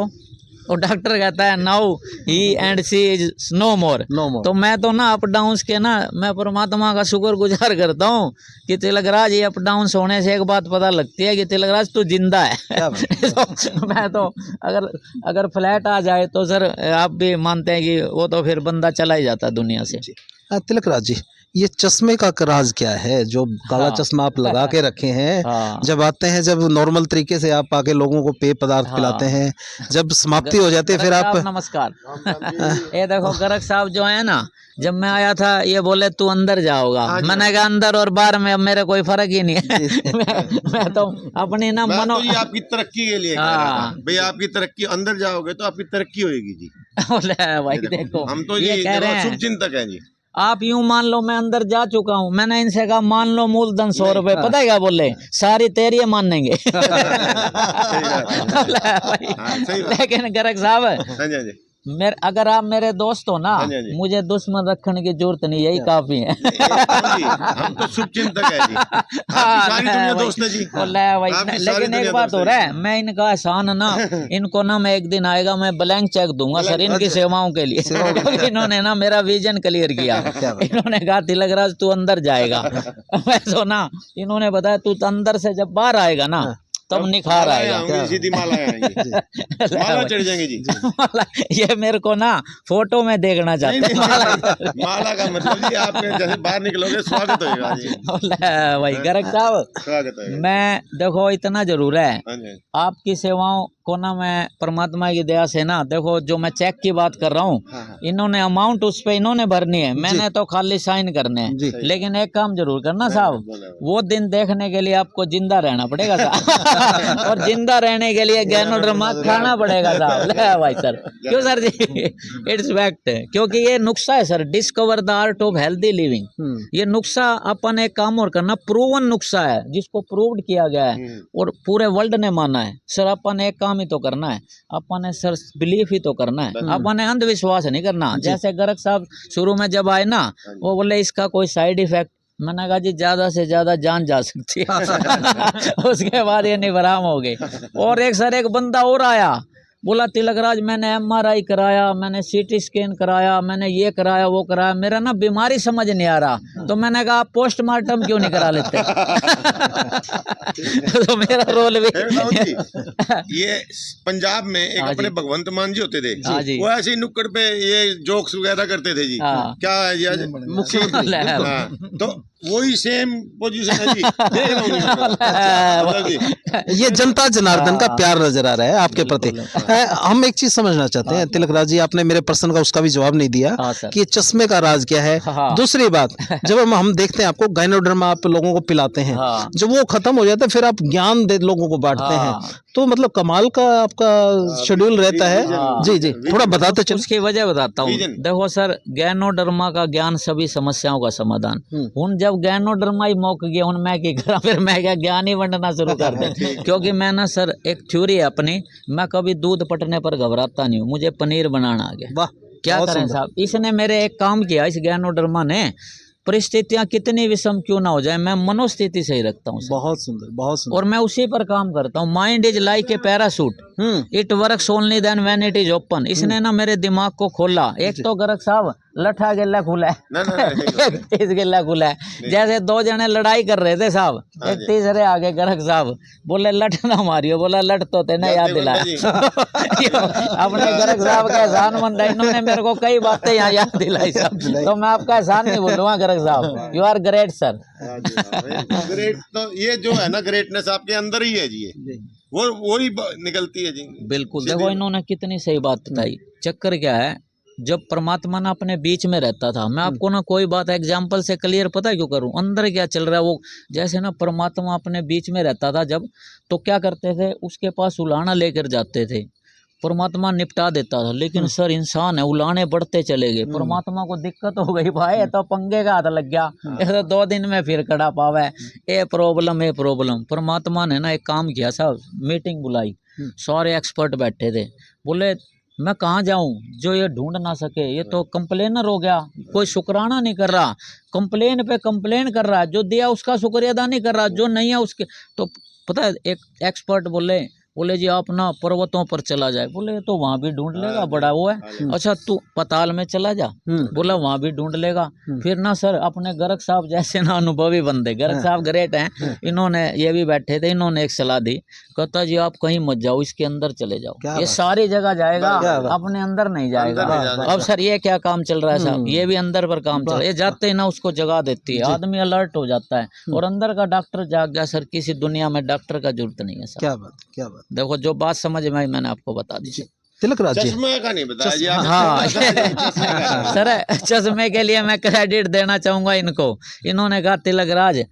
और डॉक्टर कहता है now he and she is no more. तो मैं तो ना अप डाउन के ना मैं परमात्मा का शुक्रगुजार करता हूँ कि तिलकराज ये अप डाउन होने से एक बात पता लगती है कि तिलकराज तू जिंदा है। तो मैं तो अगर फ्लैट आ जाए तो सर आप भी मानते हैं कि वो तो फिर बंदा चला ही जाता दुनिया से। तिलकराज जी, ये चश्मे का राज क्या है जो काला चश्मा आप लगा के रखे हैं? जब आते हैं, जब नॉर्मल तरीके से आप आके लोगों को पेय पदार्थ पिलाते हैं, जब समाप्ति हो जाती है फिर आप नमस्कार। ये देखो गर्ग साहब जो है ना, जब मैं आया था ये बोले तू अंदर जाओगा, मैंने कहा अंदर और बाहर में अब मेरे कोई फर्क ही नहीं है। मैं तो अपनी ना मनो तो आपकी तरक्की के लिए भाई, आपकी तरक्की, अंदर जाओगे तो आपकी तरक्की होगी जी। भाई देखो हम तो ये कह रहे हैं, शुभ चिंतक है जी। आप यूं मान लो मैं अंदर जा चुका हूँ, मैंने इनसे कहा मान लो मूलधन 100 रुपए, पता है क्या बोले, सारी तेरी मानेंगे। लेकिन गर्ग साहब अगर आप मेरे दोस्त हो ना, मुझे दुश्मन रखने की जरूरत नहीं, यही काफी है। हम तो शुभ चिंतक है जी, सारी दुनिया दोस्त है जी। लेकिन एक बात हो रहा है, मैं इनका एहसान ना, इनको ना मैं एक दिन आएगा मैं ब्लैंक चेक दूंगा सर इनकी सेवाओं के लिए, क्योंकि इन्होंने ना मेरा विजन क्लियर किया। इन्होंने कहा तिलकराज तू अंदर जाएगा, मैं तो ना इन्होंने बताया तू अंदर से जब बाहर आएगा ना तब निखार आएगा, सीधी माला चढ़ जाएंगे जी। ये मेरे को ना फोटो में देखना चाहते हैं। माला का मतलब जी आप जैसे बाहर निकलोगे स्वागत होगा जी। भाई गर्ग साहब, स्वागत है। मैं देखो इतना जरूर है, आपकी सेवाओं को ना मैं परमात्मा की दया से ना, देखो जो मैं चेक की बात कर रहा हूँ, इन्होंने अमाउंट उस पे इन्होंने भरनी है, मैंने तो खाली साइन करने हैं। लेकिन एक काम जरूर करना साहब, वो दिन देखने के लिए आपको जिंदा रहना पड़ेगा साहब। और जिंदा रहने के लिए गैनोड्रमा खाना पड़ेगा साहब। भाई सर, क्यों सर जी? इट्स फैक्ट, क्योंकि ये नुस्खा है sir, discover the art of healthy living. ये नुस्खा अपन एक काम और करना, प्रूवन नुस्खा है जिसको प्रूव्ड किया गया है और पूरे वर्ल्ड ने माना है। सर अपन एक काम ही तो करना है, अपन ने सर बिलीफ ही तो करना है, अपन ने अंधविश्वास नहीं करना। जैसे गर्ग साहब शुरू में जब आए ना, वो बोले इसका कोई साइड इफेक्ट, मैंने कहा जी ज्यादा से ज्यादा जान जा सकती है। उसके बाद ये निबराम हो गए। और एक सर एक बंदा और आया, बोला तिलकराज मैंने MRI कराया, मैंने CT स्कैन कराया, मैंने ये कराया वो कराया, मेरा ना बीमारी समझ नहीं आ रहा। तो मैंने कहा आप पोस्टमार्टम क्यों नहीं करा लेते? तो मेरा रोल भी राउत जी, ये पंजाब में एक हाँ अपने जी। भगवंत मान जी होते थे, हाँ जी। वो ऐसे ही नुक्कड़ पे ये जोक्स वगैरह करते थे जी। हाँ। क्या है ये मुख्यमंत्री हाँ, तो वही सेम पोजीशन है जी। देख रहा हूँ जी मैं। मतलब जी, ये जनता जनार्दन का प्यार नजर आ रहा है आपके प्रति। हम एक चीज समझना चाहते हैं तिलकराज जी, आपने मेरे प्रश्न का उसका भी जवाब नहीं दिया हाँ सर। कि ये चश्मे का राज क्या है। हाँ। दूसरी बात, जब हम देखते हैं आपको गायनोडर्मा आप लोगों को पिलाते हैं, हाँ। जब वो खत्म हो जाता है फिर आप ज्ञान दे लोगों को बांटते हैं, हाँ। तो मतलब कमाल का आपका शेड्यूल रहता है। हाँ। जी जी, थोड़ा बताते चलो। उसकी वजह बताता हूँ। विजन। देखो सर, गैनोडर्मा का ज्ञान सभी समस्याओं का समाधान। हूँ जब गैनोडर्मा ही मौक गया, हूँ मैं की करा, फिर मैं क्या ज्ञान ही बंटना शुरू कर दे। क्योंकि मैं ना सर एक थ्योरी है अपनी, मैं कभी दूध पटने पर घबराता नहीं हूँ, मुझे पनीर बनाना आ गया। वाह, क्या बहुत करें सुंदर। साहब, इसने मेरे एक काम किया, इस गैनोडर्मा ने। परिस्थितियां कितनी विषम क्यों ना हो जाए, मैं मनोस्थिति सही रखता हूँ सर। बहुत सुंदर, बहुत सुंदर। और मैं उसी पर काम करता हूँ। Mind is like a parachute, it works only then when it is open. इसने ना मेरे दिमाग को खोला। एक तो गर्ग साहब लठा गिल्ला खुला ना, ना, है, एक तीस गिल्ला खुला है। जैसे दो जने लड़ाई कर रहे थे साहब, एक तीसरे आगे गर्ग साहब बोले लठ ना मारियो, बोला लठ तो तेने याद दिलाया। अपने गर्ग साहब का एहसान मंदा, इन्होंने मेरे को कई बातें यहाँ याद दिलाई साहब, तो मैं आपका एहसान नहीं बोलूंगा गर्ग साहब, you are great sir. Great तो ये जो है ना, ग्रेटनेस आपके अंदर ही है जी, ये वो ही निकलती है जी। बिल्कुल, देखो इन्होंने कितनी सही बात बताई। चक्कर क्या है, जब परमात्मा ना अपने बीच में रहता था, मैं आपको ना कोई बात एग्जाम्पल से क्लियर पता क्यों करूं, अंदर क्या चल रहा है वो, जैसे ना परमात्मा अपने बीच में रहता था जब, तो क्या करते थे, उसके पास उलाहना लेकर जाते थे, परमात्मा निपटा देता था। लेकिन सर इंसान है, उलाने बढ़ते चले गए, परमात्मा को दिक्कत हो गई, भाई तो पंगे का हाथ लग गया, ऐसा 2 दिन में फिर कड़ा पावा है, ए प्रॉब्लम। परमात्मा ने ना एक काम किया साहब, मीटिंग बुलाई, सारे एक्सपर्ट बैठे थे, बोले मैं कहाँ जाऊं, जो ये ढूंढ ना सके, ये तो कंप्लेनर हो गया, कोई शुक्राना नहीं कर रहा, कंप्लेन पे कंप्लेन कर रहा है, जो दिया उसका शुक्रिया अदा नहीं कर रहा, जो नहीं है उसके। तो पता है एक एक्सपर्ट बोले जी आप ना पर्वतों पर चला जाए, बोले तो वहां भी ढूंढ लेगा, बड़ा वो है। अच्छा तू पताल में चला जा, बोला वहां भी ढूंढ लेगा। फिर ना सर अपने गर्ग साहब जैसे ना अनुभवी बंदे, गर्ग साहब ग्रेट हैं, इन्होंने ये भी बैठे थे, इन्होंने एक सलाह दी, कहता जी आप कहीं मत जाओ, इसके अंदर चले जाओ, ये सारी जगह जाएगा, अपने अंदर नहीं जाएगा। अब सर ये क्या काम चल रहा है साहब, ये भी अंदर पर काम चल रहा है, ये जाते ही ना उसको जगा देती है, आदमी अलर्ट हो जाता है, और अंदर का डॉक्टर जाग गया। सर किसी दुनिया में डॉक्टर का जरूरत नहीं है सर। क्या बात, क्या बात। देखो जो बात समझ में आई मैंने आपको बता दी। तिलकराज जी, चश्मे का नहीं बताया जी आपने। हाँ सर चश्मे के लिए मैं क्रेडिट देना चाहूंगा इनको। इन्होंने कहा तिलकराज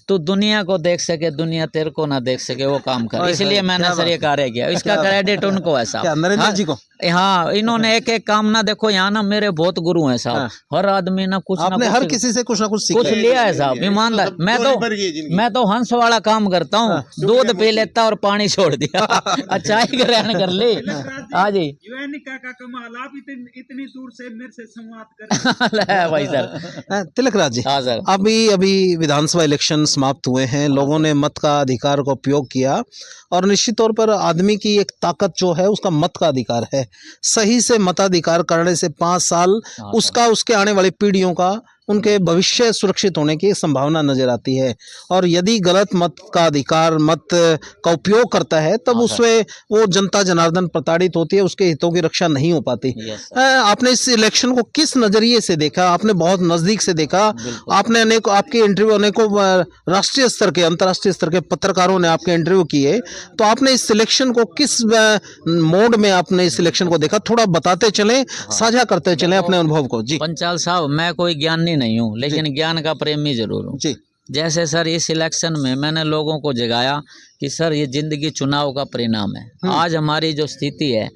तू दुनिया को देख सके, दुनिया तेरे को ना देख सके, वो काम कर, इसलिए मैंने सर ये कार्य किया। इसका क्रेडिट उनको है साहब, नरेंद्र जी को। हाँ इन्होंने एक एक काम ना, देखो यहाँ ना मेरे बहुत गुरु हैं साहब, हर आदमी ना कुछ आपने हर किसी से कुछ ना कुछ सीखा कुछ लिया है साहब, ईमानदार। मैं तो हंस वाला काम करता हूँ, दूध पी लेता और पानी छोड़ दिया, अच्छा ही ग्रहण कर ली। हाँ जी का कमाल, आप इतनी दूर से मेरे से संवाद कर भाई सर। तिलकराज जी, हाँ सर, अभी विधानसभा इलेक्शन समाप्त हुए हैं, लोगों ने मत का अधिकार का उपयोग किया, और निश्चित तौर पर आदमी की एक ताकत जो है उसका मत का अधिकार है। सही से मताधिकार करने से 5 साल उसका, उसके आने वाली पीढ़ियों का, उनके भविष्य सुरक्षित होने की संभावना नजर आती है। और यदि गलत मत का अधिकार, मत का उपयोग करता है, तब उसमें वो जनता जनार्दन प्रताड़ित होती है, उसके हितों की रक्षा नहीं हो पाती। आपने इस इलेक्शन को किस नजरिए से देखा? आपने बहुत नजदीक से देखा, आपने आपके इंटरव्यू अनेकों राष्ट्रीय स्तर के, अंतर्राष्ट्रीय स्तर के पत्रकारों ने आपके इंटरव्यू किए, तो आपने इस इलेक्शन को किस मोड में आपने इस इलेक्शन को देखा? थोड़ा बताते चलें, साझा करते चलें अपने अनुभव को। जी पंचाल साहब, मैं कोई ज्ञानी नहीं हूँ, लेकिन ज्ञान का प्रेमी जरूर हूँ। जैसे सर इस इलेक्शन में मैंने लोगों को जगाया कि सर ये जिंदगी चुनाव का परिणाम है। आज हमारी जो स्थिति है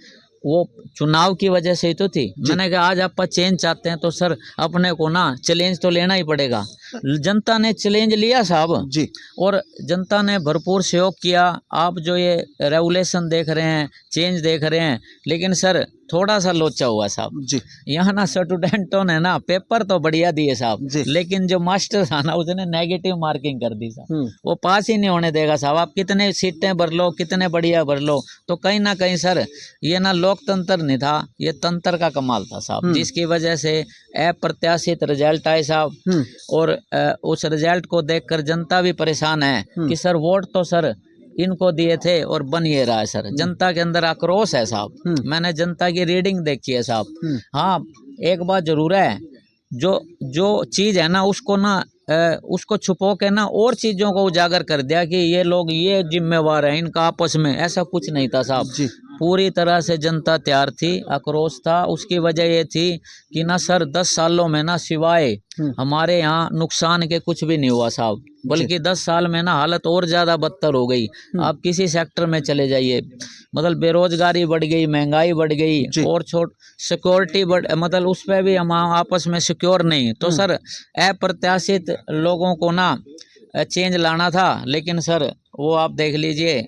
वो चुनाव की वजह से ही तो थी। मैंने कहा आज आप चेंज चाहते हैं तो सर अपने को ना चैलेंज तो लेना ही पड़ेगा। जनता ने चैलेंज लिया साहब जी और जनता ने भरपूर सहयोग किया। आप जो ये रेगुलेशन देख रहे हैं, चेंज देख रहे हैं, लेकिन सर थोड़ा सा लोचा हुआ साहब। जी यहाँ ना स्टूडेंटों ने ना पेपर तो बढ़िया दिए साहब, जी। लेकिन जो मास्टर था ना उसने नेगेटिव मार्किंग कर दी साहब। हम्म। वो पास ही नहीं होने देगा साहब। आप कितने सीटें भर लो, कितने बढ़िया भर लो, तो कहीं ना कहीं सर ये ना लोकतंत्र नहीं था, ये तंत्र का कमाल था साहब, जिसकी वजह से अप्रत्याशित रिजल्ट आए साहब। और उस रिजल्ट को देखकर जनता भी परेशान है कि सर वोट तो सर इनको दिए थे और बन ये रहा है सर। जनता के अंदर आक्रोश है साहब। मैंने जनता की रीडिंग देखी है साहब। हाँ, एक बात जरूर है, जो चीज है ना उसको ना उसको छुपो के ना और चीजों को उजागर कर दिया कि ये लोग ये जिम्मेवार है इनका आपस में। ऐसा कुछ नहीं था साहब। पूरी तरह से जनता तैयार थी, आक्रोश था। उसकी वजह ये थी कि ना सर 10 सालों में ना सिवाय हमारे यहाँ नुकसान के कुछ भी नहीं हुआ साहब, बल्कि 10 साल में ना हालत और ज्यादा बदतर हो गई। आप किसी सेक्टर में चले जाइए, मतलब बेरोजगारी बढ़ गई, महंगाई बढ़ गई, और सिक्योरिटी मतलब उस पर भी हम आपस में सिक्योर नहीं। तो सर अप्रत्याशित लोगों को ना चेंज लाना था, लेकिन सर वो आप देख लीजिए।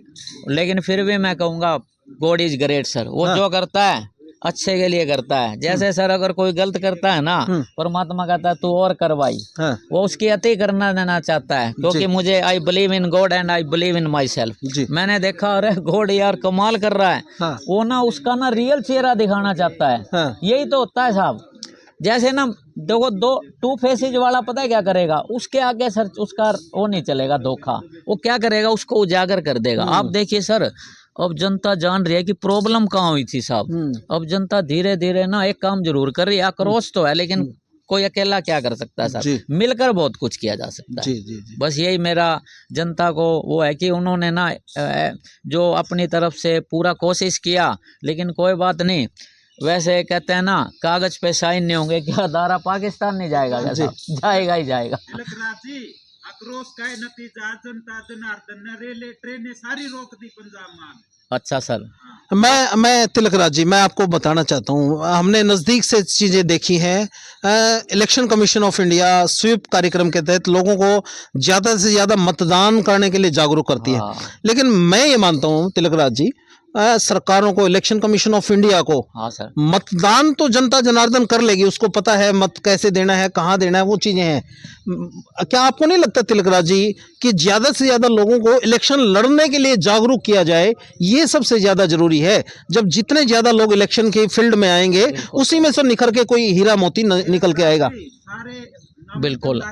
लेकिन फिर भी मैं कहूँगा गॉड इज ग्रेट सर। वो जो करता है अच्छे के लिए करता है। जैसे सर अगर कोई गलत करता है ना, परमात्मा कहता है तू और करवाई, वो उसकी अति करना देना चाहता है, क्योंकि मुझे I believe in God and I believe in my self. मैंने देखा अरे गॉड यार कमाल कर रहा है, वो ना उसका ना रियल चेहरा दिखाना चाहता है। यही तो होता है साहब। जैसे ना देखो टू फेसेज वाला पता है क्या करेगा, उसके आगे सर उसका वो नहीं चलेगा धोखा। वो क्या करेगा, उसको उजागर कर देगा। आप देखिए सर, अब जनता जान रही है कि प्रॉब्लम कहाँ हुई थी साहब। अब जनता धीरे धीरे ना एक काम जरूर कर रही है। आक्रोश तो है, लेकिन कोई अकेला क्या कर सकता है सर, मिलकर बहुत कुछ किया जा सकता है। जी। बस यही मेरा जनता को वो है कि उन्होंने ना जो अपनी तरफ से पूरा कोशिश किया, लेकिन कोई बात नहीं। वैसे कहते हैं ना कागज पे साइन नहीं होंगे, क्या दारा पाकिस्तान नहीं जाएगा? जाएगा ही जाएगा। आक्रोश का नतीजा जनता जनार्दन ने ट्रेनें सारी रोक दी पंजाब में। अच्छा सर, मैं तिलकराज जी, मैं आपको बताना चाहता हूँ, हमने नज़दीक से चीज़ें देखी हैं। Election commission of India SVEEP कार्यक्रम के तहत लोगों को ज़्यादा से ज़्यादा मतदान करने के लिए जागरूक करती है। लेकिन मैं ये मानता हूँ तिलकराज जी, सरकारों को, इलेक्शन कमीशन ऑफ इंडिया को, हाँ सर, मतदान तो जनता जनार्दन कर लेगी, उसको पता है मत कैसे देना है, कहाँ देना है, वो चीज़ें हैं। क्या आपको नहीं लगता तिलकराज जी कि ज़्यादा से ज़्यादा लोगों को इलेक्शन लड़ने के लिए जागरूक किया जाए, ये सबसे ज़्यादा ज़रूरी है? जब जितने ज़्यादा लोग इलेक्शन के फील्ड में आएंगे, उसी में से निखर के कोई हीरा मोती निकल के आएगा। बिल्कुल,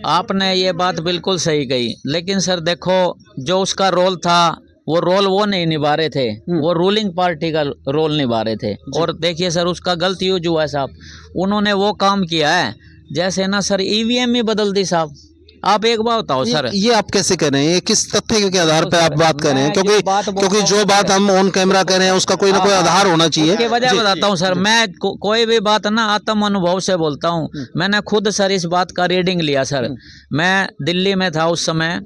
आपने ये बात बिल्कुल सही कही। लेकिन सर देखो, जो उसका रोल था वो रोल वो नहीं निभा रहे थे, वो रूलिंग पार्टी का रोल निभा रहे थे। और देखिए सर उसका गलत यूज हुआ है साहब। उन्होंने वो काम किया है जैसे ना सर ईवीएम ही बदल दी साहब। आप एक बात बताओ सर, ये आप कैसे कह रहे हैं? ये किस तथ्य के आधार पे आप बात कर रहे हैं? क्योंकि जो बात हम ऑन कैमरा कह रहे हैं उसका कोई ना कोई आधार होना चाहिए। उसकी वजह बताता हूँ सर। मैं कोई भी बात ना आत्म अनुभव से बोलता हूँ। मैंने खुद सर इस बात का रीडिंग लिया सर। मैं दिल्ली में था उस समय,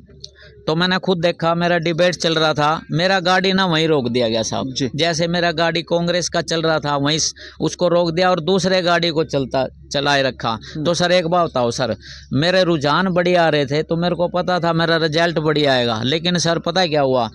तो मैंने खुद देखा, मेरा डिबेट चल रहा था, मेरा गाड़ी ना वहीं रोक दिया गया साहब। जैसे मेरा गाड़ी कांग्रेस का चल रहा था, वहीं उसको रोक दिया और दूसरे गाड़ी को चलाए रखा। तो सर एक बात बताओ सर, मेरे रुझान बढ़िया आ रहे थे, तो मेरे को पता था मेरा रिजल्ट बढ़िया आएगा। लेकिन सर पता है क्या हुआ,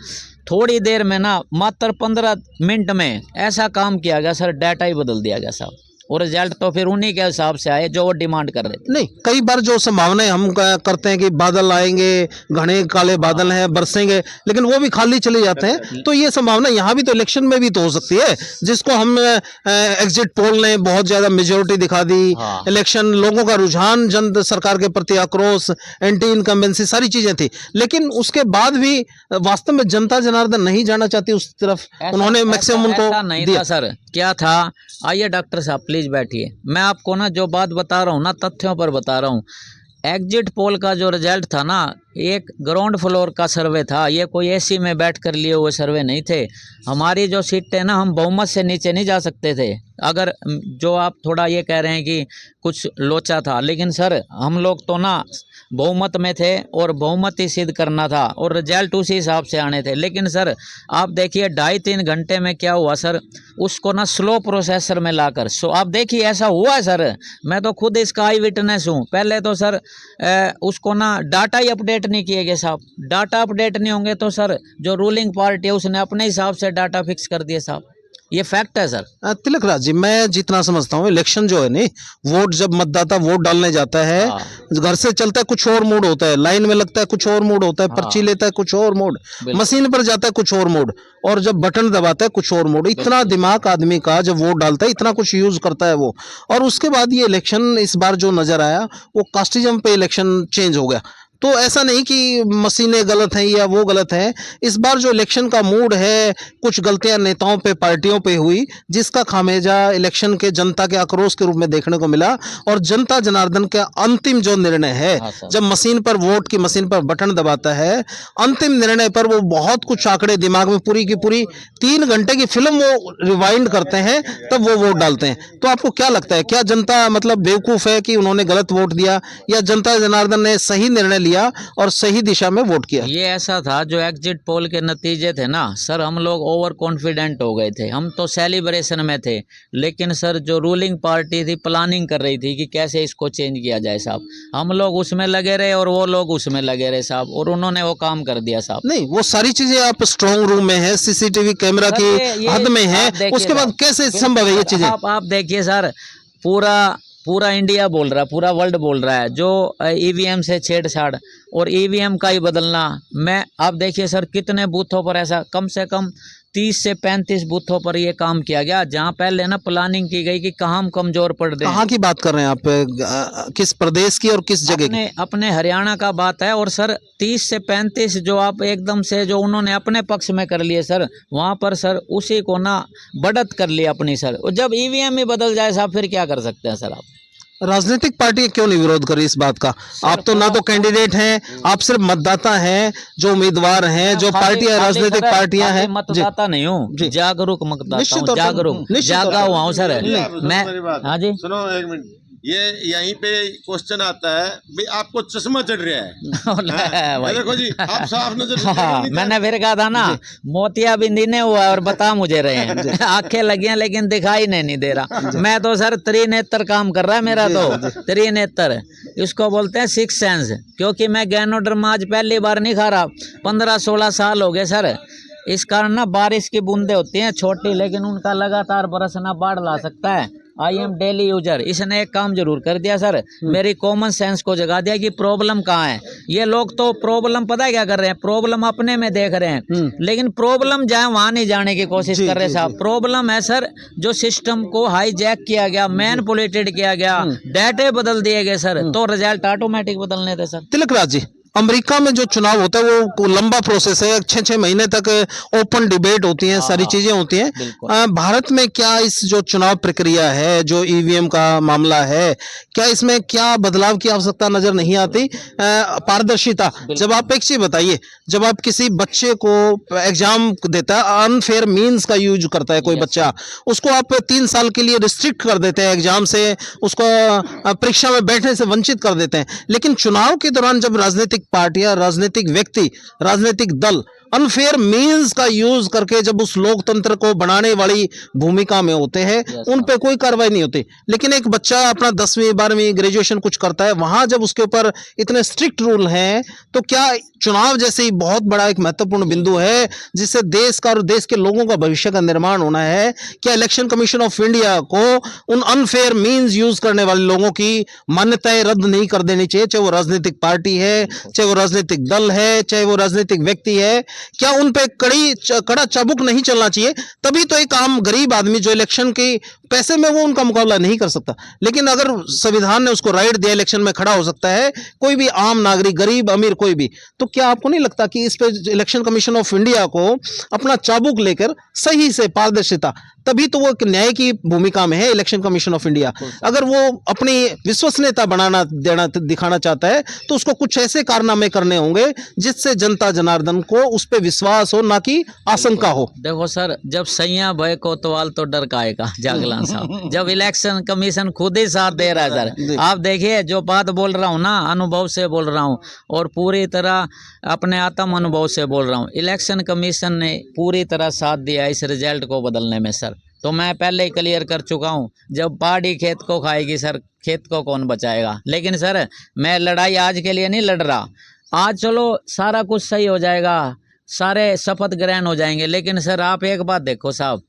थोड़ी देर में ना मात्र 15 मिनट में ऐसा काम किया गया सर, डाटा ही बदल दिया गया साहब। और रिजल्ट तो फिर उन्हीं के हिसाब से आए जो वो डिमांड कर रहे थे। नहीं, कई बार जो संभावनाएं हम करते हैं कि बादल आएंगे, घने काले बादल हैं, बरसेंगे, लेकिन वो भी खाली चले जाते हैं। तो ये संभावना यहाँ भी तो इलेक्शन में भी तो हो सकती है, जिसको हम एग्जिट पोल ने बहुत ज्यादा मेजोरिटी दिखा दी। इलेक्शन, लोगों का रुझान जन सरकार के प्रति, आक्रोश, एंटी इनकम्बेंसी, सारी चीजें थी। लेकिन उसके बाद भी वास्तव में जनता जनार्दन नहीं जाना चाहती उस तरफ। उन्होंने मैक्सिमम उनको नहीं दिया सर। क्या था, आइए डॉक्टर साहब प्लीज बैठिए। मैं आपको ना जो बात बता रहा हूँ ना, तथ्यों पर बता रहा हूँ। एग्जिट पोल का जो रिजल्ट था ना, एक ग्राउंड फ्लोर का सर्वे था, ये कोई एसी में बैठ कर लिए हुए सर्वे नहीं थे। हमारी जो सीट है ना, हम बहुमत से नीचे नहीं जा सकते थे। अगर जो आप थोड़ा ये कह रहे हैं कि कुछ लोचा था, लेकिन सर हम लोग तो ना बहुमत में थे और बहुमत ही सिद्ध करना था और रिजल्ट उसी हिसाब से आने थे। लेकिन सर आप देखिए 2.5-3 घंटे में क्या हुआ सर, उसको ना स्लो प्रोसेसर में लाकर, सो आप देखिए ऐसा हुआ है सर, मैं तो खुद इसका आई विटनेस हूँ। पहले तो सर उसको ना डाटा ही अपडेट नहीं किए गए साहब, डाटा अपडेट नहीं होंगे तो सर जो रूलिंग पार्टी है उसने अपने हिसाब से डाटा फिक्स कर दिए साहब, ये फैक्ट है सर। तिलक राज जी, मैं जितना समझता हूँ इलेक्शन जो है नहीं, वोट जब मतदाता वोट डालने जाता है, घर से चलता है कुछ और मूड होता है, लाइन में लगता है कुछ और मूड होता है, पर्ची लेता है कुछ और मूड, मशीन पर जाता है कुछ और मूड, और जब बटन दबाता है कुछ और मूड। इतना दिमाग आदमी का जब वोट डालता है, इतना कुछ यूज करता है वो। और उसके बाद ये इलेक्शन इस बार जो नजर आया वो कास्टिज्म पे इलेक्शन चेंज हो गया। तो ऐसा नहीं कि मशीनें गलत हैं या वो गलत है, इस बार जो इलेक्शन का मूड है, कुछ गलतियां नेताओं पे पार्टियों पे हुई, जिसका खामियाजा इलेक्शन के जनता के आक्रोश के रूप में देखने को मिला। और जनता जनार्दन का अंतिम जो निर्णय है, जब मशीन पर वोट की मशीन पर बटन दबाता है, अंतिम निर्णय पर वो बहुत कुछ आंकड़े दिमाग में पूरी की पूरी 3 घंटे की फिल्म वो रिवाइंड करते हैं, तब वो वोट डालते हैं। तो आपको क्या लगता है, क्या जनता मतलब बेवकूफ़ है कि उन्होंने गलत वोट दिया, या जनता जनार्दन ने सही निर्णय लिया और सही दिशा में वोट किया? ये ऐसा था, जो एग्जिट पोल के नतीजे थे ना सर, हम लोग ओवर कॉन्फिडेंट हो गए थे, हम तो सेलिब्रेशन में थे। लेकिन सर जो रूलिंग पार्टी थी प्लानिंग कर रही थी कि कैसे इसको चेंज किया जाए साहब, हम लोग उसमें लगे रहे और वो लोग उसमें लगे रहे साहब, और उन्होंने वो काम कर दिया साहब। नहीं, वो सारी चीजें आप स्ट्रांग रूम में है, सीसीटीवी कैमरा की हद में है, उसके बाद कैसे संभव है ये चीजें? आप देखिए सर, पूरा इंडिया बोल रहा है, पूरा वर्ल्ड बोल रहा है, जो ईवीएम से छेड़छाड़ और ईवीएम का ही बदलना। आप देखिए सर, कितने बूथों पर ऐसा, कम से कम 30 से 35 बूथों पर ये काम किया गया, जहां पहले ना प्लानिंग की गई कि कहाँ हम कमजोर पड़ रहे हैं। कहाँ की बात कर रहे हैं आप, किस प्रदेश की और किस जगह की? अपने हरियाणा का बात है। और सर 30 से 35 जो आप एकदम से जो उन्होंने अपने पक्ष में कर लिए सर, वहां पर सर उसी को ना बढ़त कर लिया अपनी सर। और जब ईवीएम ही बदल जाए साहब, फिर क्या कर सकते हैं सर आप? राजनीतिक पार्टी क्यों नहीं विरोध कर रही इस बात का? आप तो ना तो कैंडिडेट हैं, आप सिर्फ मतदाता हैं, जो उम्मीदवार हैं, जो पार्टियां राजनीतिक पार्टियां हैं। मतदाता नहीं हूँ, जागरूक मतदाता हूँ, जागरूक जागा हुआ हूँ सर मैं। हाँ जी, सुनो एक मिनट, ये यहीं पे क्वेश्चन आता है भाई, आपको चश्मा चढ़ रहा है, देखो जी आप साफ नजर। मैंने फिर कहा था ना, मोतिया बिंदी ने हुआ और बता मुझे रहे हैं, आंखें लगी हैं लेकिन दिखाई नहीं दे रहा। मैं तो सर त्रिनेत्र काम कर रहा है मेरा, तो त्रिनेत्र इसको बोलते हैं, 6 सेंस। क्योंकि मैं गैनोडर्मा आज पहली बार नहीं खा रहा, 15-16 साल हो गए सर। इस कारण ना बारिश की बूंदे होती हैं छोटी, लेकिन उनका लगातार बरसना बाढ़ ला सकता है। I am daily user. इसने एक काम जरूर कर दिया सर, मेरी कॉमन सेंस को जगा दिया कि प्रॉब्लम कहाँ है। ये लोग तो प्रॉब्लम पता है क्या कर रहे हैं, प्रॉब्लम अपने में देख रहे हैं, लेकिन प्रॉब्लम जहाँ वहां नहीं जाने की कोशिश कर रहे साहब। प्रॉब्लम है सर, जो सिस्टम को हाईजैक किया गया, मैनिपुलेटेड किया गया, डाटे बदल दिए गए सर, तो रिजल्ट ऑटोमेटिक बदलने थे सर। तिलक राज जी, अमेरिका में जो चुनाव होता है वो लंबा प्रोसेस है, 6-6 महीने तक ओपन डिबेट होती है, सारी चीजें होती हैं। भारत में क्या इस जो चुनाव प्रक्रिया है, जो ईवीएम का मामला है, क्या इसमें क्या बदलाव की आवश्यकता नजर नहीं आती? पारदर्शिता, जब आप एक चीज बताइए, जब आप किसी बच्चे को एग्जाम देता है, अनफेयर मीन्स का यूज करता है कोई बच्चा, उसको आप 3 साल के लिए रिस्ट्रिक्ट कर देते हैं एग्जाम से, उसको परीक्षा में बैठने से वंचित कर देते हैं। लेकिन चुनाव के दौरान जब राजनीतिक पार्टियां, राजनीतिक व्यक्ति, राजनीतिक दल अनफेयर मीन्स का यूज करके जब उस लोकतंत्र को बनाने वाली भूमिका में होते हैं, उन पे कोई कार्रवाई नहीं होती। लेकिन एक बच्चा अपना 10वीं 12वीं ग्रेजुएशन कुछ करता है, वहां जब उसके ऊपर इतने स्ट्रिक्ट रूल हैं, तो क्या चुनाव जैसे ही बहुत बड़ा एक महत्वपूर्ण बिंदु है जिससे देश का और देश के लोगों का भविष्य का निर्माण होना है, क्या इलेक्शन कमीशन ऑफ इंडिया को उन अनफेयर मीन्स यूज करने वाले लोगों की मान्यताएं रद्द नहीं कर देनी चाहिए? चाहे वो राजनीतिक पार्टी है, चाहे वो राजनीतिक दल है, चाहे वो राजनीतिक व्यक्ति है, क्या उन पे कड़ा चाबुक नहीं चलना चाहिए? तभी तो एक आम गरीब आदमी जो इलेक्शन के पैसे में वो उनका मुकाबला नहीं कर सकता, लेकिन अगर संविधान ने उसको राइट दिया इलेक्शन में खड़ा हो सकता है कोई भी आम नागरिक, गरीब अमीर कोई भी, तो क्या आपको नहीं लगता कि इस पे इलेक्शन कमीशन ऑफ इंडिया को अपना चाबुक लेकर सही से पारदर्शिता, तभी तो वो एक न्याय की भूमिका में है इलेक्शन कमीशन ऑफ इंडिया। अगर वो अपनी विश्वसनीयता दिखाना चाहता है तो उसको कुछ ऐसे कारनामे करने होंगे जिससे जनता जनार्दन को उस पर विश्वास हो, ना कि आशंका हो। देखो सर, जब सैया भय कोतवाल तो डर काएगा, जागलान साहब। जब इलेक्शन कमीशन खुद ही साथ दे रहा है सर, आप देखिए जो बात बोल रहा हूँ ना, अनुभव से बोल रहा हूँ और पूरी तरह अपने आत्म अनुभव से बोल रहा हूँ। इलेक्शन कमीशन ने पूरी तरह साथ दिया इस रिजल्ट को बदलने में सर। तो मैं पहले ही क्लियर कर चुका हूँ, जब बाड़ी खेत को खाएगी सर, खेत को कौन बचाएगा। लेकिन सर मैं लड़ाई आज के लिए नहीं लड़ रहा, आज चलो सारा कुछ सही हो जाएगा, सारे शपथ ग्रहण हो जाएंगे। लेकिन सर आप एक बात देखो साहब,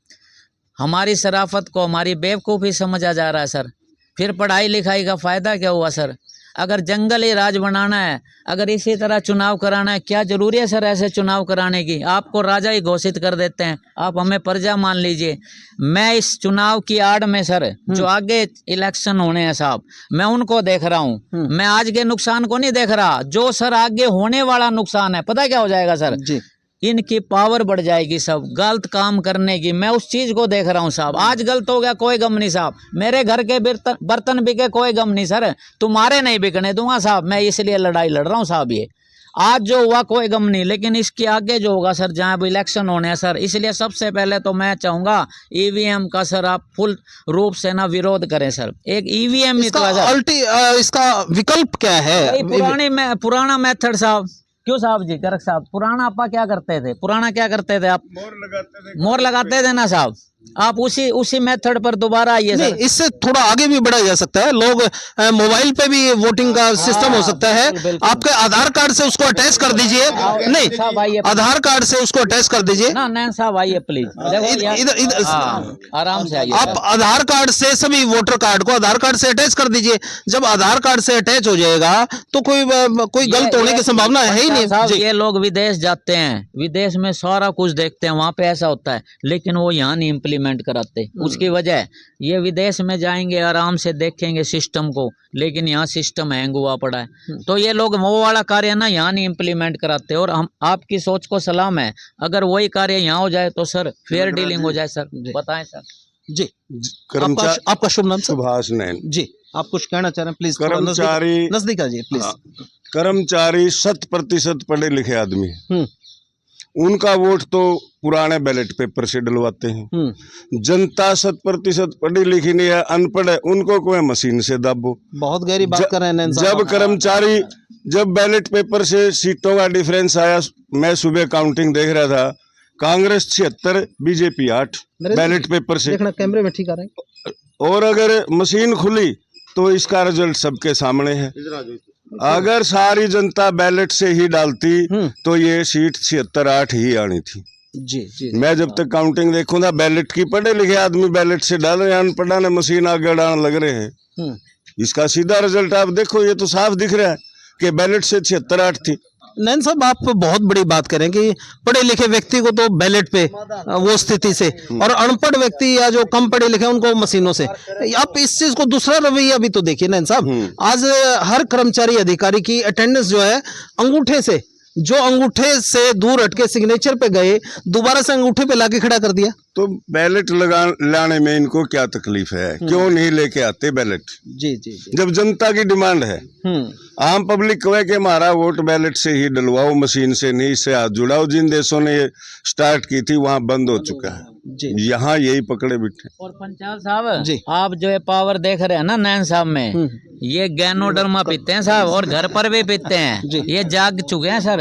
हमारी शराफत को हमारी बेवकूफ़ी समझा जा रहा है सर। फिर पढ़ाई लिखाई का फ़ायदा क्या हुआ सर? अगर जंगल ही राज बनाना है, अगर इसी तरह चुनाव कराना है, क्या जरूरी है सर ऐसे चुनाव कराने की? आपको राजा ही घोषित कर देते हैं, आप हमें प्रजा मान लीजिए। मैं इस चुनाव की आड़ में सर जो आगे इलेक्शन होने हैं साहब, मैं उनको देख रहा हूँ। मैं आज के नुकसान को नहीं देख रहा, जो सर आगे होने वाला नुकसान है। पता क्या हो जाएगा सर जी? इनकी पावर बढ़ जाएगी सब गलत काम करने की। मैं उस चीज को देख रहा हूँ साहब। आज गलत हो गया कोई गम नहीं साहब, मेरे घर के बर्तन बिके कोई गम नहीं सर, तुम्हारे नहीं बिकने दूंगा साहब। मैं इसलिए लड़ाई लड़ रहा हूँ साहब। ये आज जो हुआ कोई गम नहीं, लेकिन इसके आगे जो होगा सर, जहाँ अब इलेक्शन होने हैं सर, इसलिए सबसे पहले तो मैं चाहूंगा ईवीएम का सर आप फुल रूप से ना विरोध करें सर। एक ईवीएम इसका विकल्प क्या है? पुराना मेथड साहब। क्यों साहब जी, करक साहब, पुराना आपा क्या करते थे? पुराना क्या करते थे आप? मोहर लगाते थे ना साहब। आप उसी मेथड पर दोबारा आइए सर। इससे थोड़ा आगे भी बढ़ा जा सकता है, लोग मोबाइल पे भी वोटिंग का सिस्टम हो सकता है। आपके आधार कार्ड से उसको अटैच कर दीजिए। नहीं, आधार कार्ड से उसको अटैच कर दीजिए ना। नैन साहब आइए प्लीज, इधर आराम से आइए। आप आधार कार्ड से सभी वोटर कार्ड को आधार कार्ड से अटैच कर दीजिए। जब आधार कार्ड से अटैच हो जाएगा तो कोई गलत होने की संभावना है ही नहीं साहब। ये लोग विदेश जाते हैं, विदेश में सारा कुछ देखते हैं, वहाँ पे ऐसा होता है, लेकिन वो यहाँ नहीं इम्प्लीमेंट कराते। उसकी वजह ये विदेश में जाएंगे, आराम से देखेंगे सिस्टम को, लेकिन यहाँ सिस्टम हैंग हुआ पड़ा है। तो ये लोग वो वाला कार्य ना यहाँ नहीं इम्प्लीमेंट कराते। और हम आपकी सोच को सलाम है, अगर वही कार्य यहाँ हो जाए तो सर फेयर डीलिंग हो जाए सर। बताएं सर जी। आपका शुभ नाम? सुभाष नैन जी। आप कुछ कहना चाह रहे हैं प्लीज? कर्मचारी नजदीक आ जाइए प्लीज। कर्मचारी 100% पढ़े लिखे आदमी, उनका वोट तो पुराने बैलेट पेपर से डलवाते हैं। जनता 100% पढ़ी लिखी नहीं है, अनपढ़ है, उनको कोई मशीन से दाबो। बहुत गहरी बात कर रहे हैं। जब कर्मचारी, जब बैलेट पेपर से सीटों का डिफरेंस आया, मैं सुबह काउंटिंग देख रहा था, कांग्रेस 76, बीजेपी 8 बैलेट पेपर से। देखना कैमरे में ठीक आ रहा है। और अगर मशीन खुली तो इसका रिजल्ट सबके सामने है। अगर सारी जनता बैलेट से ही डालती तो ये सीट 76-8 ही आनी थी। जी। मैं जब तक काउंटिंग देखूंगा, बैलेट की पढ़े लिखे आदमी बैलेट से डाल रहे हैं, अनपढ़ा ने मशीन आगे डालने लग रहे हैं। इसका सीधा रिजल्ट आप देखो, ये तो साफ दिख रहा है कि बैलेट से 76-8 थी। नैन साहब, आप बहुत बड़ी बात करें कि पढ़े लिखे व्यक्ति को तो बैलेट पे वो स्थिति से, और अनपढ़ व्यक्ति या जो कम पढ़े लिखे उनको मशीनों से। आप इस चीज को दूसरा रवैया भी तो देखिए नैन साहब। आज हर कर्मचारी अधिकारी की अटेंडेंस जो है अंगूठे से, जो अंगूठे से दूर हटके सिग्नेचर पे गए, दोबारा से अंगूठे पे लाके खड़ा कर दिया। तो बैलेट लाने में इनको क्या तकलीफ है? क्यों नहीं लेके आते बैलेट? जी। जब जनता की डिमांड है, आम पब्लिक कहे कि हमारा वोट बैलेट से ही डलवाओ, मशीन से नहीं, इससे हाथ जुड़ाओ। जिन देशों ने ये स्टार्ट की थी वहाँ बंद हो चुका है, यहाँ यही पकड़े बैठे। और पंचाल साहब जी, आप जो है पावर देख रहे हैं ना नैन साहब में, ये गैनोडर्मा पीते हैं साहब, और घर पर भी पीते हैं। ये जाग चुके हैं सर,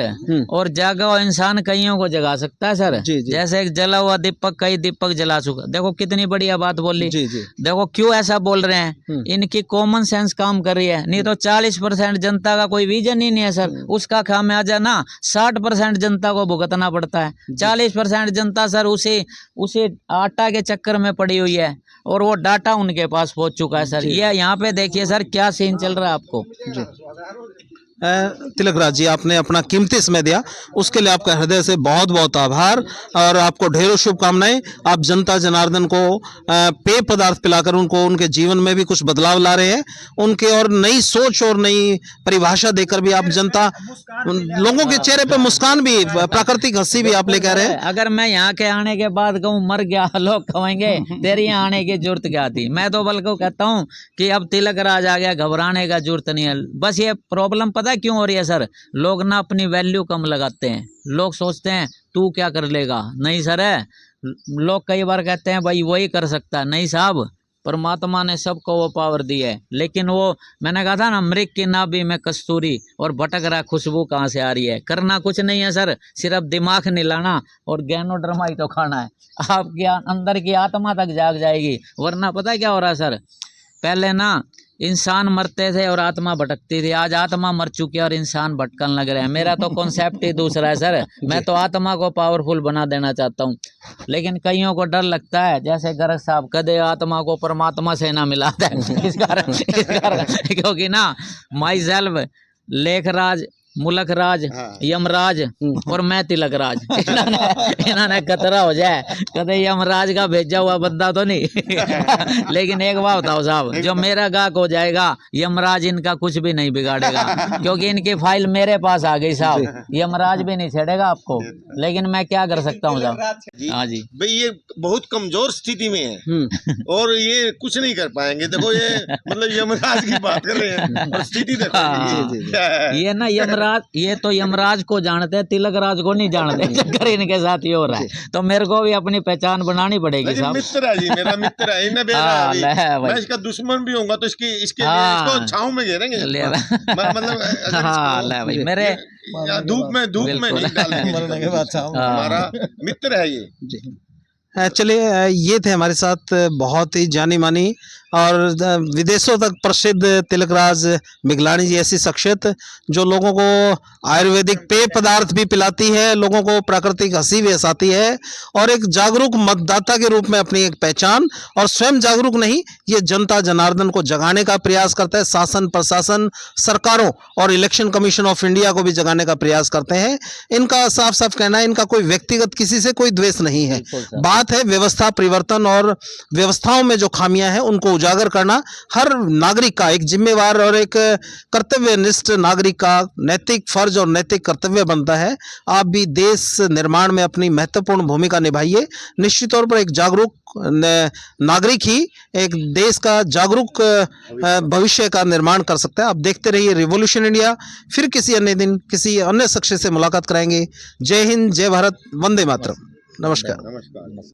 और जागा हुआ इंसान कईयों को जगा सकता है सर। जैसे एक जला हुआ दीपक कई दीपक जला चुका। देखो कितनी बढ़िया बात बोली। देखो क्यों ऐसा बोल रहे हैं, इनकी कॉमन सेंस काम कर रही है। नहीं तो 40% जनता का कोई विजन ही नहीं है सर, उसका खामियाजा ना 60% जनता को भुगतना पड़ता है। 40% जनता सर उसे आटा के चक्कर में पड़ी हुई है, और वो डाटा उनके पास पहुंच चुका है सर। ये यहाँ पे देखिए सर क्या सीन चल रहा है आपको। तिलकराज जी, आपने अपना कीमती समय दिया, उसके लिए आपका हृदय से बहुत बहुत आभार और आपको ढेरों शुभकामनाएं। आप जनता जनार्दन को पेय पदार्थ पिलाकर उनको उनके जीवन में भी कुछ बदलाव ला रहे हैं, उनके और नई सोच और नई परिभाषा देकर भी आप जनता लोगों के चेहरे पे मुस्कान भी, प्राकृतिक हंसी भी आप लेकर आ रहे हैं। अगर मैं यहाँ के आने के बाद कहूँ मर गया, लोग कहेंगे तेरी यहाँ आने की जरूरत क्या थी। मैं तो बल्कि कहता हूँ कि अब तिलकराज आ गया, घबराने का जरूरत नहीं है। बस ये प्रॉब्लम पता है क्यों हो रही है सर, लोग ना अपनी वैल्यू कम लगाते हैं। लोग सोचते हैं तू क्या कर लेगा, नहीं सर है। लोग कई बार कहते हैं भाई वही कर सकता है, नहीं साहब, परमात्मा ने सबको वो पावर दी है। लेकिन वो मैंने कहा था ना, मृग की नाभि में कस्तूरी और भटक रहा खुशबू कहाँ से आ रही है। करना कुछ नहीं है सर, सिर्फ दिमाग निलाना और गैनोडर्मा ही तो खाना है, आपके अंदर की आत्मा तक जाग जाएगी। वरना पता है क्या हो रहा है सर, पहले ना इंसान मरते थे और आत्मा भटकती थी, आज आत्मा मर चुकी है और इंसान भटकने लग रहे हैं। मेरा तो कॉन्सेप्ट ही दूसरा है सर, मैं तो आत्मा को पावरफुल बना देना चाहता हूँ। लेकिन कईयों को डर लगता है, जैसे गरज साहब कदे आत्मा को परमात्मा से ना मिलाता है इस कारण क्योंकि ना माई सेल्फ लेखराज, मुलक राज, यमराज और मैं तिलकराज, इन्होंने खतरा हो जाए कदे यमराज का भेजा हुआ बंदा तो नहीं लेकिन एक बात बताओ साहब, जो मेरा गाहक हो जाएगा यमराज इनका कुछ भी नहीं बिगाड़ेगा, क्योंकि इनकी फाइल मेरे पास आ गई साहब। यमराज भी नहीं छेड़ेगा आपको, लेकिन मैं क्या कर सकता हूँ साहब। हाँ जी भाई, ये बहुत कमजोर स्थिति में है और ये कुछ नहीं कर पाएंगे। देखो ये मतलब यमराज की बात कर रहे हैं और स्थिति देखो ये ना यमराज, ये तो यमराज को जानते हैं, तिलकराज को नहीं जानते। चक्कर इनके साथ ये हो रहा है, तो मेरे को भी अपनी पहचान बनानी पड़ेगी साहब। मित्र है जी, मेरा मित्र है, इन्हें मैं इसका दुश्मन भी होऊंगा तो इसके लिए इसको छांव में घेरेंगे, मतलब भाई मेरे धूप में नहीं डालेंगे, हमारा मित्र है ये। चलिए, ये थे हमारे साथ बहुत ही जानी मानी और विदेशों तक प्रसिद्ध तिलकराज मिगलानी जी, ऐसी शख्सियत जो लोगों को आयुर्वेदिक पेय पदार्थ भी पिलाती है, लोगों को प्राकृतिक हंसी भी हंसाती है और एक जागरूक मतदाता के रूप में अपनी एक पहचान, और स्वयं जागरूक नहीं, ये जनता जनार्दन को जगाने का प्रयास करता है। शासन प्रशासन, सरकारों और इलेक्शन कमीशन ऑफ इंडिया को भी जगाने का प्रयास करते हैं। इनका साफ साफ कहना है, इनका कोई व्यक्तिगत किसी से कोई द्वेष नहीं है, बात है व्यवस्था परिवर्तन और व्यवस्थाओं में जो खामियां हैं उनको उजागर करना हर नागरिक का एक जिम्मेवार और एक कर्तव्यनिष्ठ नागरिक का नैतिक फर्ज और नैतिक कर्तव्य बनता है। आप भी देश निर्माण में अपनी महत्वपूर्ण भूमिका निभाइए। निश्चित तौर पर एक जागरूक नागरिक ही एक देश का जागरूक भविष्य का निर्माण कर सकता है। आप देखते रहिए रिवॉल्यूशन इंडिया। फिर किसी अन्य दिन किसी अन्य शख्स से मुलाकात कराएंगे। जय हिंद, जय भारत, वंदे मातरम। नमस्कार।